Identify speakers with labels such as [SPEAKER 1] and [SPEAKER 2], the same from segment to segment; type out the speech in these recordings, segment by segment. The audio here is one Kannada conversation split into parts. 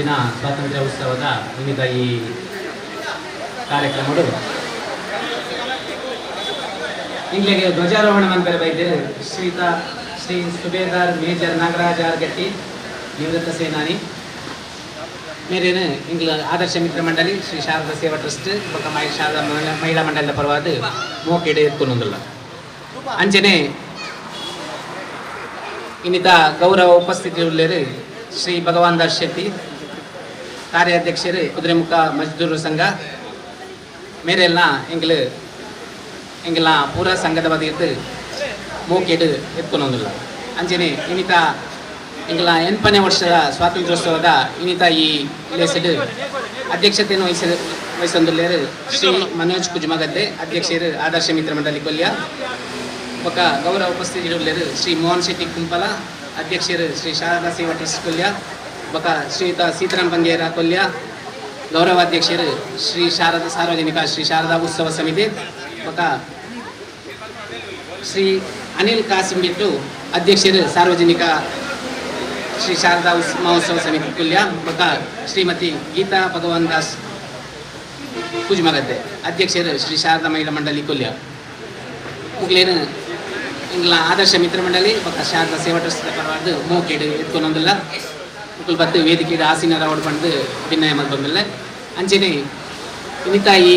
[SPEAKER 1] ಇಂದಿನ ಸ್ವಾತಂತ್ರ್ಯ ಉತ್ಸವದ ವಿವಿಧ ಈ ಕಾರ್ಯಕ್ರಮಗಳು ಇಂಗ್ಲಿಗೆ ಧ್ವಜಾರೋಹಣ ಮಂದಿರ ಬೈದ್ಯರು ಶ್ರೀ ಸುಬೇದಾರ್ ಮೇಜರ್ ನಾಗರಾಜ್ ಆರ್ಗಟ್ಟಿ ನಿವೃತ್ತ ಸೇನಾನಿ ಮೇರೇನು ಇಂಗ್ಲ ಆದರ್ಶ ಮಿತ್ರ ಮಂಡಳಿ ಶ್ರೀ ಶಾರದಾ ಸೇವಾ ಟ್ರಸ್ಟ್ ಪಕ್ಕ ಶಾರದಾ ಮಹಿಳಾ ಮಂಡಳಿಯ ಪರವಾದ ಮೋಕೆಡೆ ಎತ್ಕೊಂಡೊಂದಿಲ್ಲ ಅಂಚನೆ ಇನ್ನಿತ ಗೌರವ ಉಪಸ್ಥಿತಿಯುಳ್ಳರು ಶ್ರೀ ಭಗವಾನ್ ದಾಸ್ ಶೆಟ್ಟಿ ಕಾರ್ಯಾಧ್ಯಕ್ಷರು ಕುದುರೆಮುಖ ಮಜ್ದೂರ್ ಸಂಘ ಮೇರೆಲ್ಲ ಎಂಗೆಲ್ಲ ಪೂರ ಸಂಘದ ಬದಿಯದ್ದು ಮೋಕೆಡು ಎತ್ಕೊಂಡೊಂದಿಲ್ಲ ಅಂಚನೆ ಇನ್ನಿತ ಇಂಗ್ಲ 8ನೇ ವರ್ಷದ ಸ್ವಾತಂತ್ರ್ಯೋತ್ಸವದ ಇನ್ನಿತ ಈ ಲೇಸಡ್ ಅಧ್ಯಕ್ಷತೆಯನ್ನು ವಹಿಸೊಂದುಳ್ಳರು ಶ್ರೀ ಮನೋಜ್ ಕುಜುಮಗದ್ದೆ ಅಧ್ಯಕ್ಷರು ಆದರ್ಶ ಮಿತ್ರ ಮಂಡಳಿ ಕೊಲ್ಯ ఒక ಗೌರವ ಉಪಸ್ಥಿತಿಯುಳ್ಳರು ಶ್ರೀ ಮೋಹನ್ ಶೆಟ್ಟಿ ಕುಂಪಲ ಅಧ್ಯಕ್ಷರು ಶ್ರೀ ಶಾರದಾ ಸೇವಾ ಟ್ರಸ್ಟ್ ಕೊಲ್ಯ ఒక ಶ್ರೀಯುತ ಸೀತಾರಾಮ್ ಬಂಗೇರ ಕೊಲ್ಯ ಗೌರವಾಧ್ಯಕ್ಷರು ಶ್ರೀ ಶಾರದಾ ಸಾರ್ವಜನಿಕ ಶ್ರೀ ಶಾರದಾ ಉತ್ಸವ ಸಮಿತಿ ఒక ಶ್ರೀ ಅನಿಲ್ ಕಾಸಿಂಬಿಟ್ಟು ಅಧ್ಯಕ್ಷರು ಸಾರ್ವಜನಿಕ ಶ್ರೀ ಶಾರದಾ ಮಹೋತ್ಸವ ಸಮಿತಿ ಕೊಲ್ಯ ఒక ಶ್ರೀಮತಿ ಗೀತಾ ಭಗವಾನ್ ದಾಸ್ ಕುಜುಮಗದ್ದೆ ಅಧ್ಯಕ್ಷರು ಶ್ರೀ ಶಾರದಾ ಮಹಿಳಾ ಮಂಡಳಿ ಕೊಲ್ಯ ಮುಗ್ಲೇನು ಇಂಗ್ಲ ಆದರ್ಶ ಮಿತ್ರ ಮಂಡಳಿ ఒక ಶಾರದಾ ಸೇವಾ ಟ್ರಸ್ಟ್ ಪರವಾದ ಮೋಕೆಡು ಎತ್ಕೊಂಡೊಂದಿಲ್ಲ ಮುಕ್ಕಳು ಬತ್ತು ವೇದಿಕೆಗೆ ಆಸೀನರ ಹೊಡ್ಕೊಂಡು ಭಿನ್ನಯ ಬಂದಿಲ್ಲ ಅಂಚೆನೆ ಇನ್ನಿತ ಈ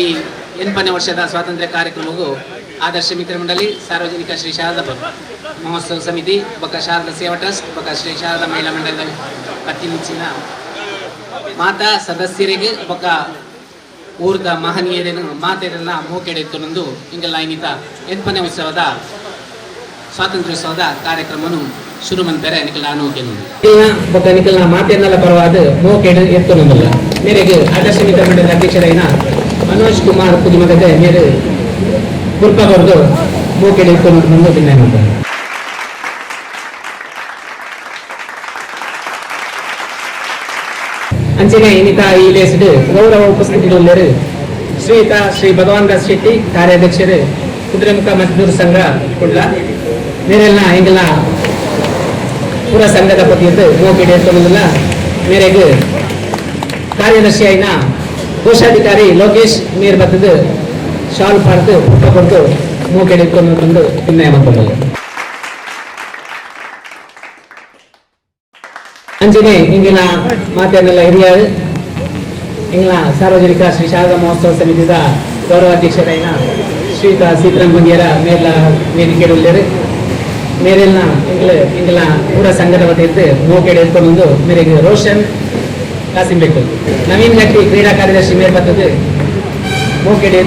[SPEAKER 1] 8ನೇ ವರ್ಷದ ಸ್ವಾತಂತ್ರ್ಯ ಕಾರ್ಯಕ್ರಮವು ಆದರ್ಶ ಮಿತ್ರ ಮಂಡಳಿ ಸಾರ್ವಜನಿಕ ಶ್ರೀ ಶಾರದಾ ಮಹೋತ್ಸವ ಸಮಿತಿ ఒక ಶಾರದಾ ಸೇವಾ ಟ್ರಸ್ಟ್ ఒక ಶ್ರೀ ಶಾರದಾ ಮಹಿಳಾ ಮಂಡಳಿಯ ಕತ್ತಿನಿಚ್ಚಿನ ಮಾತಾ ಸದಸ್ಯರಿಗೆ ఒక ಊರ್ದ ಮಹನೀಯರೇನು ಮಾತೆಯರನ್ನ ಮೋಕೆಡೆ ಎತ್ತುನೊಂದು ಇಂಗೆಲ್ಲ ಇನ್ನಿತ 8ನೇ ಉತ್ಸವದ ಸ್ವಾತಂತ್ರ್ಯೋತ್ಸವದ ಕಾರ್ಯಕ್ರಮವನ್ನು ಶುರು ಮಂತಾರೆ ನಿಖಿಲ ಅನೋಕೆನು ಬೊಕ್ಕ ನಿಖಿಲ ಮಾತೆಯನ್ನೆಲ್ಲ ಪರವಾದ ಮೋಕೆಡು ಎತ್ತುನೊಂದಿಲ್ಲ ಮೇರೆಗೆ ಆದರ್ಶ ಮಿತ್ರ ಮಂಡಳಿ ಅಧ್ಯಕ್ಷರಾಯಿನ ಮನೋಜ್ ಕುಮಾರ್ ಕುದಿಮಗದೆ ಮೇರೆ ಗುರುಪಗೌರದು ಮೋಕೆಡು ಎತ್ತುನೊಂದು ಭಿನ್ನ ಮಾಡ್ತಾರೆ ಅಂಚನೆ ಇನ್ನಿತ ಈ ಲೇಸಡ್ ಗೌರವ ಉಪಸ್ಥಿತಿಯುಳ್ಳರು ಶ್ರೀಯುತ ಶ್ರೀ ಭಗವಾನ್ ದಾಸ್ ಶೆಟ್ಟಿ ಕಾರ್ಯಾಧ್ಯಕ್ಷರು ಕುದುರೆಮುಖ ಮಜ್ದೂರ್ ಸಂಘ ಕುಡ್ಲ ಮೇರೆಲ್ಲ ಎಂಗೆಲ್ಲ ಪೂರ ಸಂಘದ ಪತಿಯದ್ದು ಮೋಕೆಡೆ ಎತ್ತುವುದಿಲ್ಲ ಮೇರೆಗೆ ಕಾರ್ಯದರ್ಶಿ ಆಯ್ನ ಕೋಶಾಧಿಕಾರಿ ಲೋಕೇಶ್ ಮೇರ್ ಬತ್ತದು ಶಾಲ್ ಪಾರ್ದು ಪುಟ್ಟ ಕೊಟ್ಟು ಮೋಕೆಡೆ ಎತ್ತುಕೊಂಡು ಭಿನ್ನಯ ಮಾಡ್ಕೊಂಡಲ್ಲ ಅಂಚನೆ ಇಂಗಿನ ಮಾತನ್ನೆಲ್ಲ ಹಿರಿಯರು ಇಂಗ್ಲ ಸಾರ್ವಜನಿಕ ಶ್ರೀ ಶಾರದಾ ಮಹೋತ್ಸವ ಸಮಿತಿಯ ಗೌರವಾಧ್ಯಕ್ಷರಾಯಿನ ಶ್ರೀಯುತ ಸೀತಾರಾಮ್ ಬಂಗೇರ ಮೇಲ ವೇದಿಕೆಯುಳ್ಳರು ಮೇರೆಲ್ಲ ಇಂಗ್ಲ ಪೂರ ಸಂಘದ ವತಿಯಿಂದ ಮೋಕೆಡೆ ಎತ್ಕೊಂಡು ಮೇರೆಗೆ ರೋಷನ್ ಕಾಸಿಂಬೆಟ್ಟು ನವೀನ್ ಗಟ್ಟಿ ಕ್ರೀಡಾ ಕಾರ್ಯದರ್ಶಿ ಮೇಲ್ ಬರ್ತದೆ ಮೋಕೆಡೆ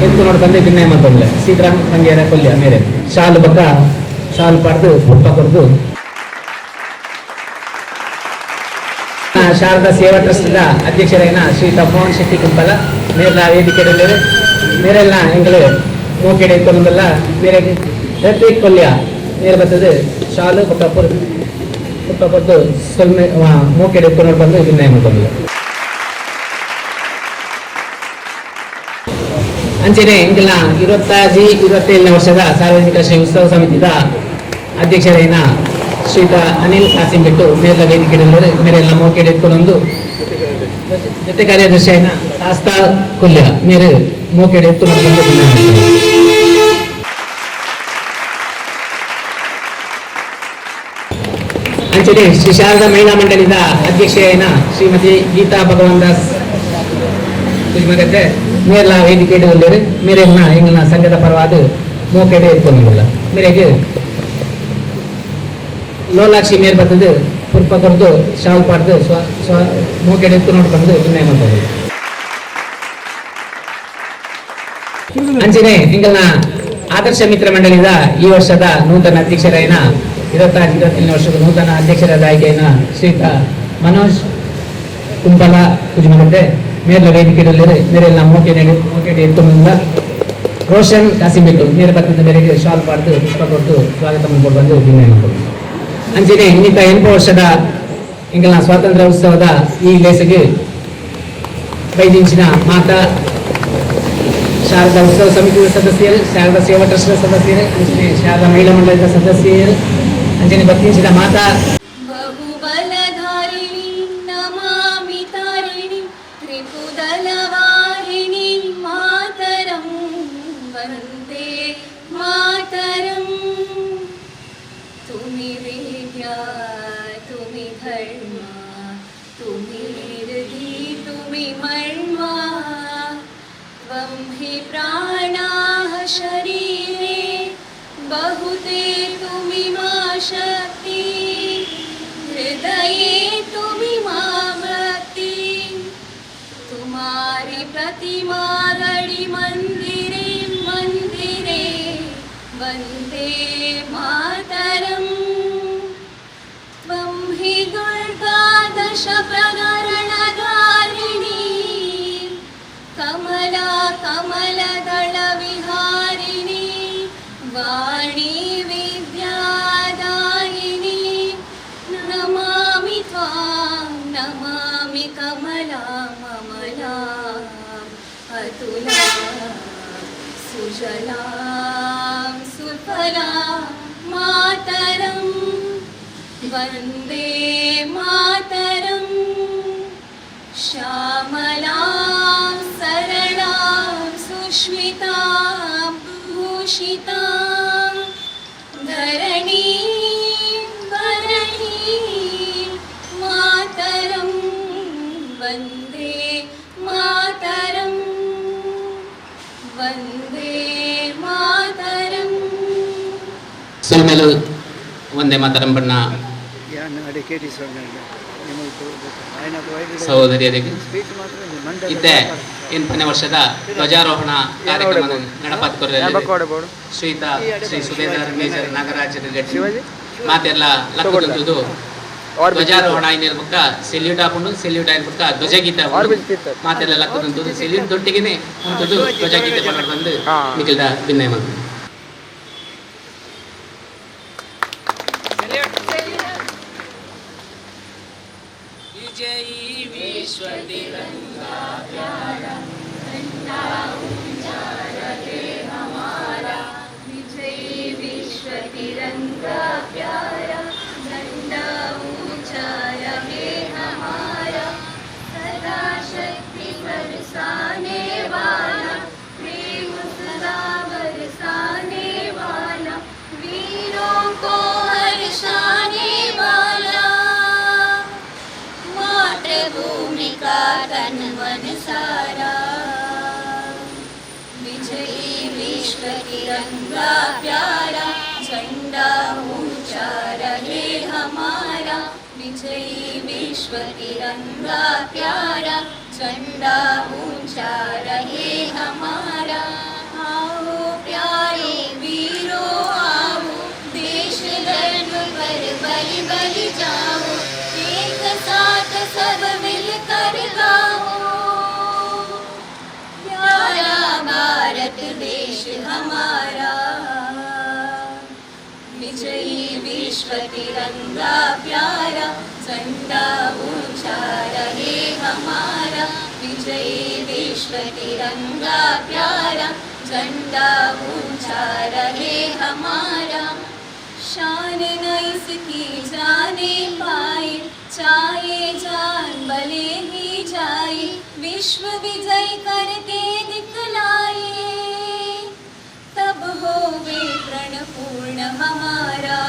[SPEAKER 1] ಎತ್ತು ನೋಡ್ಕೊಂಡು ಭಿನ್ನಯ ಮಾಡ್ಕೊಂಡ್ಲೆ ಸೀತಾರಾಮ್ ಬಂಗೇರ ಕೊಲ್ಯ ಮೇರೆ ಶಾಲು ಬಕ್ಕ ಶಾಲು ಪಾಡ್ದು ಪುಟ್ಟ ಕೊಡ್ದು ಶಾರದಾ ಸೇವಾ ಟ್ರಸ್ಟ್ ಅಧ್ಯಕ್ಷರಾಯಿನ ಶ್ರೀಯುತ ಮೋಹನ್ ಶೆಟ್ಟಿ ಕುಂಪಲ ಮೇಲ ವೇದಿಕೆಯಲ್ಲಿ ಮೇರೆಲ್ಲ ಎಂಗಳು ಮೋಕೆಡೆ ಎತ್ಕೊಂಡಲ್ಲ ಮೇರೆಗೆ ರಫೀಕ್ ಕೊಲ್ಯ ಮೇರೆ ಬರ್ತದೆ ಶಾಲು ಪುಟ್ಟ ಕೊಟ್ಟು ಸ್ವಲ್ಪ ಮೋಕೆಡೆ ಎತ್ಕೊಂಡು ಬಂದು ಭಿನ್ನಯ ಮಾಡ್ಕೊಂಡ್ಲ ಅಂಚನೆ ಎಂಗೆಲ್ಲ 27ನೇ ವರ್ಷದ ಸಾರ್ವಜನಿಕ ಶ್ರೀ ಉತ್ಸವ ಸಮಿತಿಯ ಅಧ್ಯಕ್ಷರಾಯಿನ ಶ್ರೀಯುತ ಅನಿಲ್ ಕಾಸಿಂಬಿಟ್ಟು ಮೇಲ ವೇದಿಕೆಯಲ್ಲಿ ಮೇರೆಲ್ಲ ಮೋಕೆಡೆ ಎತ್ಕೊಂಡು ಜೊತೆ ಕಾರ್ಯದರ್ಶಿ ಆಯ್ನ ಆಸ್ತಾ ಕೊಲ್ಯ ಮೇರೆ ಮೋಕೆಡೆ ಎತ್ತು ಅಂಚನೆ ಶ್ರೀ ಶಾರದಾ ಮಹಿಳಾ ಮಂಡಳಿಯ ಅಧ್ಯಕ್ಷೆಯಾಯಿನ ಶ್ರೀಮತಿ ಗೀತಾ ಭಗವಾನ್ ದಾಸ್ ಕುಜುಮಗದ್ದೆ ಮೇರೆಲ್ಲ ವೇದಿಕೆಯಲ್ಲಿ ಮೇರೆಲ್ಲ ಎಂಗನ ಸಂಘದ ಪರವಾದ ಮೋಕೆಡೆ ಎತ್ಕೊಂಡಿಲ್ಲ ಮೇರೆಗೆ ಲೋಲಾಕ್ಷಿ ಮೇರ್ ಬರ್ತದೆ ಪುರ್ಪ ಕೊಡ್ದು ಶಾಲ್ ಪಾಡ್ದು ಮೋಕೆಡೆ ಎತ್ತು ನೋಡ್ಕೊಂಡು ಭಿನ್ನಯ ಮಾಡ್ತಾರೆ ಅಂಚನೆ ಇಂಗಲ್ನ ಆದರ್ಶ ಮಿತ್ರ ಮಂಡಳಿಯ ಈ ವರ್ಷದ ನೂತನ ಅಧ್ಯಕ್ಷರಾಯಿನ 27ನೇ ವರ್ಷದ ನೂತನ ಅಧ್ಯಕ್ಷರಾದ ಆಯ್ಕೆಯಿನ ಶ್ರೀಯುತ ಮನೋಜ್ ಕುಂಪಲ ಕುಜುಮಗದ್ದೆ ಮೇಲ ವೇದಿಕೆಯಲ್ಲಿ ಮೇರೆಲ್ಲ ಮೋಕೆಡೆ ಎತ್ತುವುದಿಲ್ಲ ರೋಷನ್ ಕಾಸಿಂಬೆಟ್ಟು ಮೇರೆ ಬರ್ತದ ಮೇರೆಗೆ ಶಾಲ್ ಪಾಡ್ದು ಪುಷ್ಪ ಕೊಟ್ಟು ಸ್ವಾಗತ ಮಾಡ್ಕೊಂಡು ಬಂದು ಭಿನ್ನಯ ಮಾಡ್ತಾರೆ ಅಂಚನೆ ಇನ್ನಿತ 8 ವರ್ಷದ ಇಂಗ್ಲ ಸ್ವಾತಂತ್ರ್ಯ ಉತ್ಸವದ ಈ ಲೇಸಿಗೆ ಬೈದಿಂಚಿನ ಮಾತಾ ಶಾರದಾ ಉತ್ಸವ ಸಮಿತಿಯ ಸದಸ್ಯರು ಶಾರದಾ ಸೇವಾ ಟ್ರಸ್ಟ್ ಸದಸ್ಯರು ಅಂಚನೆ ಶಾರದಾ ಮಹಿಳಾ ಮಂಡಳಿಯ ಸದಸ್ಯರು ಅಂಚನೆ ಬತ್ತಿಂಚಿನ ಮಾತಾ ಬಹುಬಲಧಾರಿಣಿ ನಮಾಮಿ
[SPEAKER 2] हि प्राणाः शरीरे बहुते तुमिमा शक्ति हृदये तुमिमा भक्ति तुम्हारी प्रतिमा गढ़ी मंदिरे मंदिरे वंदे मातरम् त्वं हि दुर्गा दश प्रकरणधारिणी कमला कमलदलविहारिणी वाणी विद्यादायिनी नमामि त्वां नमामि कमला ममला अतुला सुजलां सुफला मातरं वन्दे मातरं श्यामलां सरलां सुष्मितां भूषितां धरणीं वरणीं मातरं वन्दे मातरं वन्दे मातरम्
[SPEAKER 1] ಸುಲ್ಮೆಲು ಒಂದೇ ಮಾತರಂ ಬಣ್ಣ ಸಹೋದರಿಯರಿಗೆ ಇದ್ದೆ ಎಂಟನೇ ವರ್ಷದ ಧ್ವಜಾರೋಹಣ ಕಾರ್ಯಕ್ರಮ ನಡಪಾತ್ಕೊರ ಶ್ರೀಯುತ ಶ್ರೀ ಸುಬೇದಾರ್ ಮೇಜರ್ ನಾಗರಾಜ್ ಗಟ್ಟಿ ಮಾತೆಲ್ಲ ಲಕ್ಕುದು ಧ್ವಜಾರೋಹಣ ಆಗಿನ ಬುಕ್ಕ ಸೆಲ್ಯೂಟ್ ಹಾಕೊಂಡು ಸೆಲ್ಯೂಟ್ ಆಗಿನ ಬುಕ್ಕ ಧ್ವಜಗೀತ ಮಾತೆಲ್ಲ ಲಕ್ಕುದು ಸೆಲ್ಯೂಟ್ ದೊಟ್ಟಿಗೆನೆ ಅಂತದ್ದು ಧ್ವಜಗೀತೆ ಪಂಗಡ ಬಂದು ನಿಖಿಲ್ದ ಭಿನ್ನಯ ಮಾಡಿ विजयी विश्व तिरंगा प्यारा झंडा ऊंचा रहे हमारा विजयी विश्व तिरंगा प्यारा झंडा ऊंचा रहे हमारा सदा शक्ति बरसाने वाला प्रेम सदा बरसाने वाला वीरों को हर्षाने वाला मातृभूमि का तन मन सारा विजयी विश्व तिरंगा प्यारा झंडा ऊंचा रहे हमारा विजयी विश्व तिरंगा प्यारा झंडा ऊंचा रहे हमारा आओ प्यारे वीरों आओ देश धर्म पर बलि बलि जाओ एक साथ सब मिलकर गाओ प्यारा भारत देश हमारा विजयी विश्व तिरंगा प्यारा झंडा ऊंचा रहे हमारा विजयी विश्व तिरंगा प्यारा झंडा ऊंचा रहे हमारा शान न इसकी जाने पाए चाहे जान भले ही जाए विश्व विजय करके दिखलाए तब होवे प्रण पूर्ण हमारा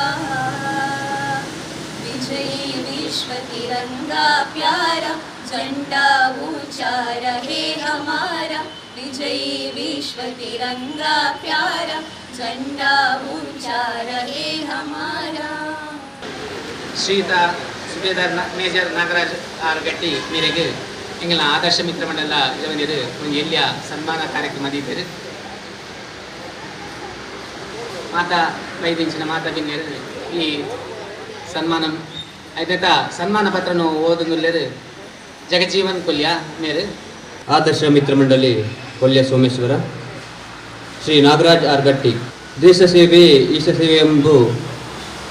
[SPEAKER 1] विजयी विश्व तिरंगा प्यारा झंडा ऊंचा रहे हमारा विजयी विश्व तिरंगा प्यारा झंडा ऊंचा रहे हमारा ಶ್ರೀಯುತ ಸುಬೇದಾರ್ ಮೇಜರ್ ನಾಗರಾಜ್ ಆರ್ ಗಟ್ಟಿ ಮೇರೆಗೆ ಎಂಗಳ ಆದರ್ಶ ಮಿತ್ರ ಮಂಡಲ ಜವನಿಯರು ಒಂದು ಎಲ್ಲಿಯ ಸನ್ಮಾನ ಕಾರ್ಯಕ್ರಮ ಇದ್ದರು ಮಾತಾ ವೈದಿಂಚಿನ ಮಾತಾ ಬಿನ್ನೇರು ಈ ಸನ್ಮಾనం అయితే సన్మాన పత్రను ఓదునులేరు జగజీవన్ కొల్య మేరు
[SPEAKER 3] ಆದರ್ಶ ಮಿತ್ರ ಮಂಡಳಿ ಕೊಲ್ಯ ಸೋಮೇಶ್ವರ ಶ್ರೀ ನಾಗರಾಜ್ ಆರ್ ಗಟ್ಟಿ ದೇಶ ಸೇವೆ ಈಶ ಸೇವೆ ಎಂಬು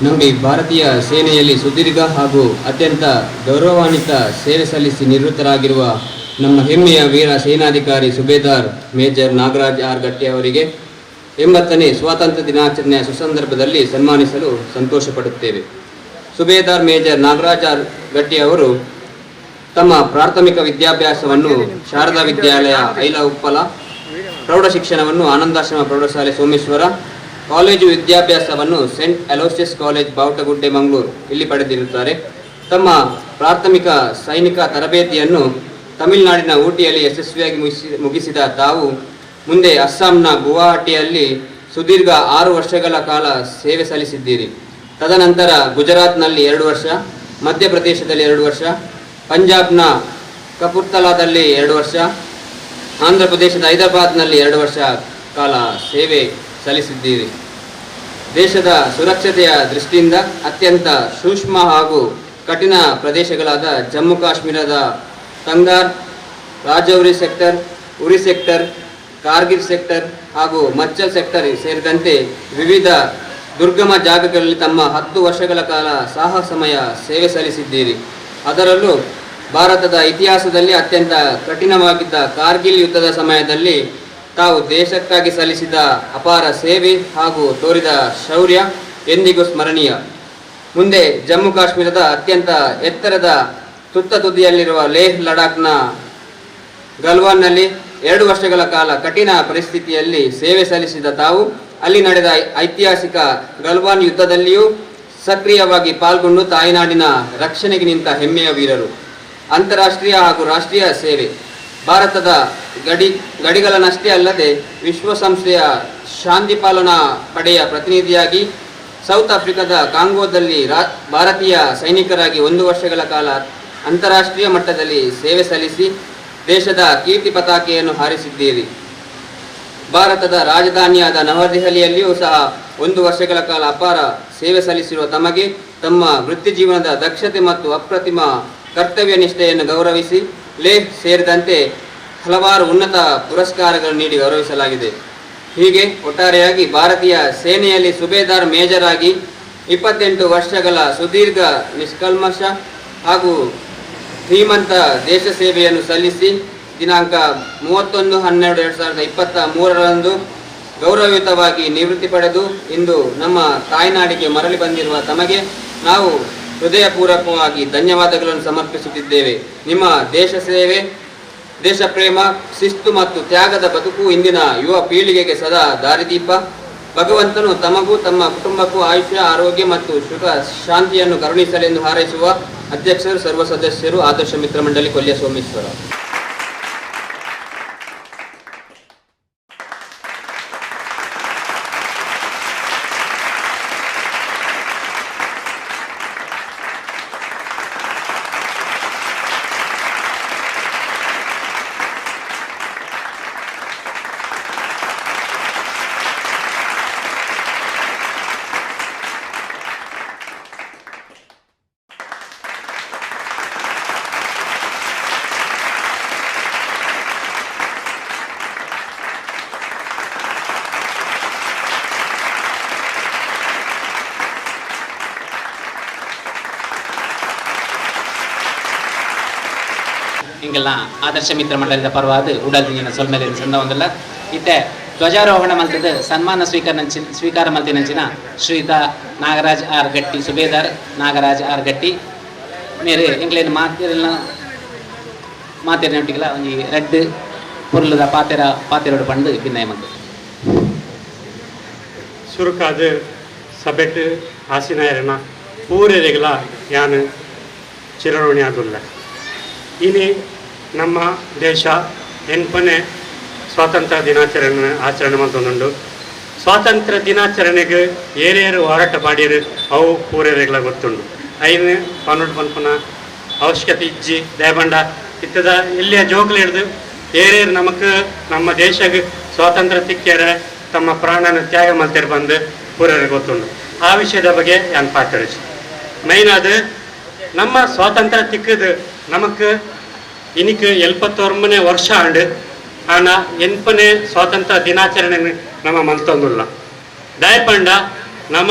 [SPEAKER 3] ನಂಬಿ ಭಾರತೀಯ ಸೇನೆಯಲ್ಲಿ ಸುದೀರ್ಘ ಹಾಗೂ ಅತ್ಯಂತ ಗೌರವಾನ್ವಿತ ಸೇವೆ ಸಲ್ಲಿಸಿ ನಿವೃತ್ತರಾಗಿರುವ ನಮ್ಮ ಹೆಮ್ಮೆಯ ವೀರ ಸೇನಾಧಿಕಾರಿ ಸುಬೇದಾರ್ ಮೇಜರ್ ನಾಗರಾಜ್ ಆರ್ ಗಟ್ಟಿ ಅವರಿಗೆ 80ನೇ ಸ್ವಾತಂತ್ರ್ಯ ದಿನಾಚರಣೆಯ ಸುಸಂದರ್ಭದಲ್ಲಿ ಸನ್ಮಾನಿಸಲು ಸಂತೋಷಪಡುತ್ತೇವೆ. ಸುಬೇದಾರ್ ಮೇಜರ್ ನಾಗರಾಜ್ ಆರ್ ಗಟ್ಟಿ ಅವರು ತಮ್ಮ ಪ್ರಾಥಮಿಕ ವಿದ್ಯಾಭ್ಯಾಸವನ್ನು ಶಾರದಾ ವಿದ್ಯಾಲಯ ಐಲ ಉಪ್ಪಲ, ಪ್ರೌಢ ಶಿಕ್ಷಣವನ್ನು ಆನಂದಾಶ್ರಮ ಪ್ರೌಢಶಾಲೆ ಸೋಮೇಶ್ವರ, ಕಾಲೇಜು ವಿದ್ಯಾಭ್ಯಾಸವನ್ನು scent Aloysius college Bavutagudde Mangaluru ಇಲ್ಲಿ ಪಡೆದಿರುತ್ತಾರೆ. ತಮ್ಮ ಪ್ರಾಥಮಿಕ ಸೈನಿಕ ತರಬೇತಿಯನ್ನು ತಮಿಳುನಾಡಿನ ಊಟಿಯಲ್ಲಿ ಯಶಸ್ವಿಯಾಗಿ ಮುಗಿಸಿದ ತಾವು ಮುಂದೆ ಅಸ್ಸಾಂನ ಗುವಾಹಟಿಯಲ್ಲಿ ಸುದೀರ್ಘ 6 ವರ್ಷಗಳ ಕಾಲ ಸೇವೆ ಸಲ್ಲಿಸಿದ್ದೀರಿ. ತದನಂತರ ಗುಜರಾತ್ನಲ್ಲಿ 2 ವರ್ಷ, ಮಧ್ಯಪ್ರದೇಶದಲ್ಲಿ 2 ವರ್ಷ, ಪಂಜಾಬ್ನ ಕಪೂರ್ತಲಾದಲ್ಲಿ 2 ವರ್ಷ, ಆಂಧ್ರ ಪ್ರದೇಶದ ಹೈದರಾಬಾದ್ನಲ್ಲಿ 2 ವರ್ಷ ಕಾಲ ಸೇವೆ ಸಲ್ಲಿಸಿದ್ದೀರಿ. ದೇಶದ ಸುರಕ್ಷತೆಯ ದೃಷ್ಟಿಯಿಂದ ಅತ್ಯಂತ ಸೂಕ್ಷ್ಮ ಹಾಗೂ ಕಠಿಣ ಪ್ರದೇಶಗಳಾದ ಜಮ್ಮು ಕಾಶ್ಮೀರದ ತಂಗಾರ್, ರಾಜೌರಿ ಸೆಕ್ಟರ್, ಉರಿ ಸೆಕ್ಟರ್, ಕಾರ್ಗಿಲ್ ಸೆಕ್ಟರ್ ಹಾಗೂ ಮಚ್ಚಲ್ ಸೆಕ್ಟರ್ ಸೇರಿದಂತೆ ವಿವಿಧ ದುರ್ಗಮ ಜಾಗಗಳಲ್ಲಿ ತಮ್ಮ 10 ವರ್ಷಗಳ ಕಾಲ ಸಾಹಸಮಯ ಸೇವೆ ಸಲ್ಲಿಸಿದ್ದೀರಿ. ಅದರಲ್ಲೂ ಭಾರತದ ಇತಿಹಾಸದಲ್ಲಿ ಅತ್ಯಂತ ಕಠಿಣವಾಗಿದ್ದ ಕಾರ್ಗಿಲ್ ಯುದ್ಧದ ಸಮಯದಲ್ಲಿ ತಾವು ದೇಶಕ್ಕಾಗಿ ಸಲ್ಲಿಸಿದ ಅಪಾರ ಸೇವೆ ಹಾಗೂ ತೋರಿದ ಶೌರ್ಯ ಎಂದಿಗೂ ಸ್ಮರಣೀಯ. ಮುಂದೆ ಜಮ್ಮು ಕಾಶ್ಮೀರದ ಅತ್ಯಂತ ಎತ್ತರದ ತುತ್ತ ತುದಿಯಲ್ಲಿರುವ ಲೇಹ್ ಲಡಾಖ್ನ ಗಲ್ವಾನ್ನಲ್ಲಿ 2 ವರ್ಷಗಳ ಕಾಲ ಕಠಿಣ ಪರಿಸ್ಥಿತಿಯಲ್ಲಿ ಸೇವೆ ಸಲ್ಲಿಸಿದ ತಾವು ಅಲ್ಲಿ ನಡೆದ ಐತಿಹಾಸಿಕ ಗಲ್ವಾನ್ ಯುದ್ಧದಲ್ಲಿಯೂ ಸಕ್ರಿಯವಾಗಿ ಪಾಲ್ಗೊಂಡು ತಾಯ್ನಾಡಿನ ರಕ್ಷಣೆಗೆ ನಿಂತ ಹೆಮ್ಮೆಯ ವೀರರು. ಅಂತಾರಾಷ್ಟ್ರೀಯ ಹಾಗೂ ರಾಷ್ಟ್ರೀಯ ಸೇವೆ ಭಾರತದ ಗಡಿಗಳನ್ನಷ್ಟೇ ಅಲ್ಲದೆ ವಿಶ್ವಸಂಸ್ಥೆಯ ಶಾಂತಿ ಪಾಲನಾ ಪಡೆಯ ಪ್ರತಿನಿಧಿಯಾಗಿ ಸೌತ್ ಆಫ್ರಿಕಾದ ಕಾಂಗೋದಲ್ಲಿ ಭಾರತೀಯ ಸೈನಿಕರಾಗಿ 1 ವರ್ಷಗಳ ಕಾಲ ಅಂತಾರಾಷ್ಟ್ರೀಯ ಮಟ್ಟದಲ್ಲಿ ಸೇವೆ ಸಲ್ಲಿಸಿ ದೇಶದ ಕೀರ್ತಿ ಪತಾಕೆಯನ್ನು ಹಾರಿಸಿದ್ದೀರಿ. ಭಾರತದ ರಾಜಧಾನಿಯಾದ ನವದೆಹಲಿಯಲ್ಲಿಯೂ ಸಹ 1 ವರ್ಷಗಳ ಕಾಲ ಅಪಾರ ಸೇವೆ ಸಲ್ಲಿಸಿರುವ ತಮಗೆ ತಮ್ಮ ವೃತ್ತಿ ಜೀವನದ ದಕ್ಷತೆ ಮತ್ತು ಅಪ್ರತಿಮ ಕರ್ತವ್ಯ ನಿಷ್ಠೆಯನ್ನು ಗೌರವಿಸಿ ಲೇಹ್ ಸೇರಿದಂತೆ ಹಲವಾರು ಉನ್ನತ ಪುರಸ್ಕಾರಗಳನ್ನು ನೀಡಿ ಗೌರವಿಸಲಾಗಿದೆ. ಹೀಗೆ ಒಟ್ಟಾರೆಯಾಗಿ ಭಾರತೀಯ ಸೇನೆಯಲ್ಲಿ ಸುಬೇದಾರ್ ಮೇಜರ್ ಆಗಿ 28 ವರ್ಷಗಳ ಸುದೀರ್ಘ ನಿಷ್ಕಲ್ಮಶ ಹಾಗೂ ಶ್ರೀಮಂತ ದೇಶ ಸೇವೆಯನ್ನು ಸಲ್ಲಿಸಿ ದಿನಾಂಕ 31/12/2023 ಗೌರವಯುತವಾಗಿ ನಿವೃತ್ತಿ ಪಡೆದು ಇಂದು ನಮ್ಮ ತಾಯ್ನಾಡಿಗೆ ಮರಳಿ ಬಂದಿರುವ ತಮಗೆ ನಾವು ಹೃದಯಪೂರ್ವಕವಾಗಿ ಧನ್ಯವಾದಗಳನ್ನು ಸಮರ್ಪಿಸುತ್ತಿದ್ದೇವೆ. ನಿಮ್ಮ ದೇಶ ಸೇವೆ, ದೇಶ ಪ್ರೇಮ, ಶಿಸ್ತು ಮತ್ತು ತ್ಯಾಗದ ಬದುಕು ಇಂದಿನ ಯುವ ಪೀಳಿಗೆಗೆ ಸದಾ ದಾರಿದೀಪ. ಭಗವಂತನು ತಮಗೂ ತಮ್ಮ ಕುಟುಂಬಕ್ಕೂ ಆಯುಷ್ಯ, ಆರೋಗ್ಯ ಮತ್ತು ಸುಖ ಶಾಂತಿಯನ್ನು ಕರುಣಿಸಲೆಂದು ಹಾರೈಸುವ ಅಧ್ಯಕ್ಷರು, ಸರ್ವ ಸದಸ್ಯರು, ಆದರ್ಶ ಮಿತ್ರ ಮಂಡಳಿ ಕೊಲ್ಯ ಸೋಮೇಶ್ವರ.
[SPEAKER 1] ಹಿಂಗೆಲ್ಲ ಆದರ್ಶ ಮಿತ್ರ ಮಂಡಲದ ಪರವಾದ ಉಡಲ್ದಿನ ಸೊಲ್ಮೇಲೆ ಸಂದ ಒಂದಲ್ಲ ಇತ್ತೆ ಧ್ವಜಾರೋಹಣ ಮಲ್ತದ ಸನ್ಮಾನ ಸ್ವೀಕಾರ ಮಲ್ತಿನಂಚಿನ ಶ್ರೀಯುತ ನಾಗರಾಜ್ ಆರ್ ಗಟ್ಟಿ, ಸುಬೇದಾರ್ ನಾಗರಾಜ್ ಆರ್ ಗಟ್ಟಿ ಮೇರೆ ಎಂಗ್ಲೇನು ಮಾತಿರನೊಟ್ಟಿಗೆಲ್ಲ ಒಂಜಿ ರೆಡ್ ಪೊರ್ಲದ ಪಾತೆರೋಡು ಪಂಡು ಭಿನ್ನಯ ಮಂದು
[SPEAKER 4] ಸುರುಕಾದ ಸಭೆಟ್ ಆಸಿನಾಯರನ ಪೂರೆರೆಗಳ ಯಾನು ಚಿರಋಣಿ ಆದುಲ್ಲ. ಇನಿ ನಮ್ಮ ದೇಶ ಎನ್ಪನೆ ಸ್ವಾತಂತ್ರ್ಯ ದಿನಾಚರಣೆ ಆಚರಣೆ ಮಾಡ್ತೊಂದುಂಡು. ಸ್ವಾತಂತ್ರ್ಯ ದಿನಾಚರಣೆಗೆ ಏರೇರು ಹೋರಾಟ ಮಾಡಿರು ಅವು ಪೂರೆರೆಗಳ ಗೊತ್ತುಂಡು. ಐನು ಪನ್ನೊಂದು ಪನ್ಪನ ಅವಶ್ಯಕತೆ ಇಜ್ಜಿ ದಯಬಂಡ ಇತ್ತದ ಇಲ್ಲಿಯ ಜೋಗ್ಲು ಹಿಡಿದು ಏರೇರು ನಮಕ್ ನಮ್ಮ ದೇಶಕ್ಕೆ ಸ್ವಾತಂತ್ರ್ಯ ತಿಕ್ಕ್ಯಾರ ತಮ್ಮ ಪ್ರಾಣನ ತ್ಯಾಗ ಮಲ್ತಿರು ಬಂದು ಪೂರೆರೆ ಗೊತ್ತುಂಡು. ಆ ವಿಷಯದ ಬಗ್ಗೆ ನಾನು ಪಾತಳಿಸಿ ಮೈನ್ ಅದು ನಮ್ಮ ಸ್ವಾತಂತ್ರ್ಯ ತಿಕ್ಕದು ನಮಕ್ ಇನಿಕ್ 71ನೇ ವರ್ಷ ಆಂಡು ಆನ 8ನೇ ಸ್ವಾತಂತ್ರ್ಯ ದಿನಾಚರಣೆ ನಮ್ಮ ಮಲ್ತೊಂದುಲ್ಲ. ದಯಪಂಡ ನಮ್ಮ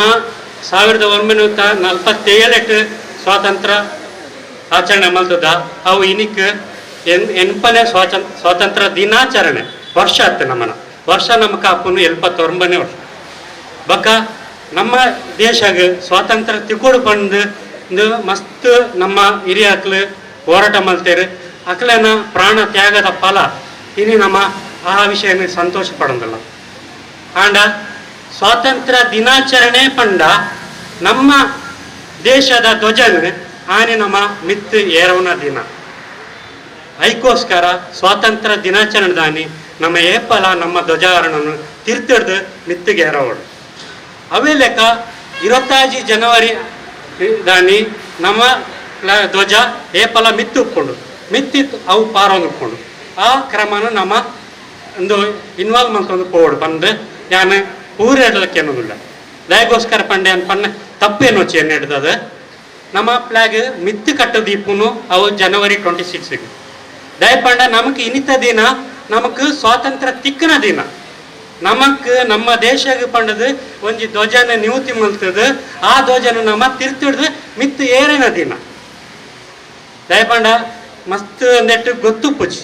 [SPEAKER 4] 1947 ಸ್ವಾತಂತ್ರ್ಯ ಆಚರಣೆ ಮಲ್ತದ ಅವು ಇನಿಕ್ 8ನೇ ಸ್ವಾತಂತ್ರ್ಯ ದಿನಾಚರಣೆ ವರ್ಷ ಆಯ್ತು. ನಮ್ಮನ ವರ್ಷ ನಮಕ ಅಪ್ಪನು 79ನೇ ವರ್ಷ ಬಕ ನಮ್ಮ ದೇಶಗೆ ಸ್ವಾತಂತ್ರ್ಯ ತಿಕ್ಕೋಡು ಬಂದು ಮಸ್ತ್ ನಮ್ಮ ಹಿರಿಯಕ್ಲು ಹೋರಾಟ ಮಲ್ತೇರು ಅಕ್ಲೇನ ಪ್ರಾಣ ತ್ಯಾಗದ ಫಲ ಇನಿ ನಮ್ಮ ಆ ವಿಷಯನ ಸಂತೋಷ ಪಡೋದಿಲ್ಲ. ಆಂಡ ಸ್ವಾತಂತ್ರ್ಯ ದಿನಾಚರಣೆ ಪಂಡ ನಮ್ಮ ದೇಶದ ಧ್ವಜನ ಆನೆ ನಮ್ಮ ಮಿತ್ ಏರವನ ದಿನ ಐಕೋಸ್ಕರ ಸ್ವಾತಂತ್ರ್ಯ ದಿನಾಚರಣೆ ದಾನಿ ನಮ್ಮ ಏಪಲ ನಮ್ಮ ಧ್ವಜಾರಣನು ತಿರ್ತಿಡ್ದು ಮಿತ್ತಿಗೆ ಎರವಡು ಅವೇ ಲೆಕ್ಕ 25 ಜನವರಿ ದಾನಿ ನಮ್ಮ ಧ್ವಜ ಏಪಲ ಮಿತ್ತು ಉಪ್ಕೊಂಡು ಮಿತ್ತಿತ್ತು ಅವು ಪಾರೊಂದು ಉಪ್ಕೊಂಡು ಆ ಕ್ರಮನ ನಮ್ಮ ಒಂದು ಇನ್ವಾಲ್ವ್ಮೆಂಟ್ ಒಂದು ಪೋಡು ಬಂದು ಯಾನು ಪೂರೇಡಲಕ್ಕೆ ಅನ್ನೋದಿಲ್ಲ ದಯಗೋಸ್ಕರ ಪಂಡೆ ಅನ್ಪನ್ನ ತಪ್ಪೇನು వచ్చి ಏನು ಹಿಡ್ದದ ನಮ್ಮ ಫ್ಲಾಗ್ ಮಿತ್ತು ಕಟ್ಟದೀಪುನು ಅವು ಜನವರಿ 26 ದಯಪಂಡ ನಮಗೆ ಇನ್ನಿತ ದಿನ ನಮಕ್ ಸ್ವಾತಂತ್ರ್ಯ ತಿಕ್ಕನ ದಿನ ನಮಕ್ ನಮ್ಮ ದೇಶಕ್ಕೆ ಪಂಡದು ಒಂಜಿ ಧ್ವಜನ ನಿವೃತ್ತಿ ಮಲ್ತದ ಆ ಧ್ವಜನ ನಮ್ಮ ತಿರ್ತಿಡ್ದು ಮಿತ್ತು ಏರಿನ ದಿನ ದಯಪಂಡ ಮಸ್ತ್ ನೆಟ್ಟು ಗೊತ್ತು ಪುಚ್ಚಿ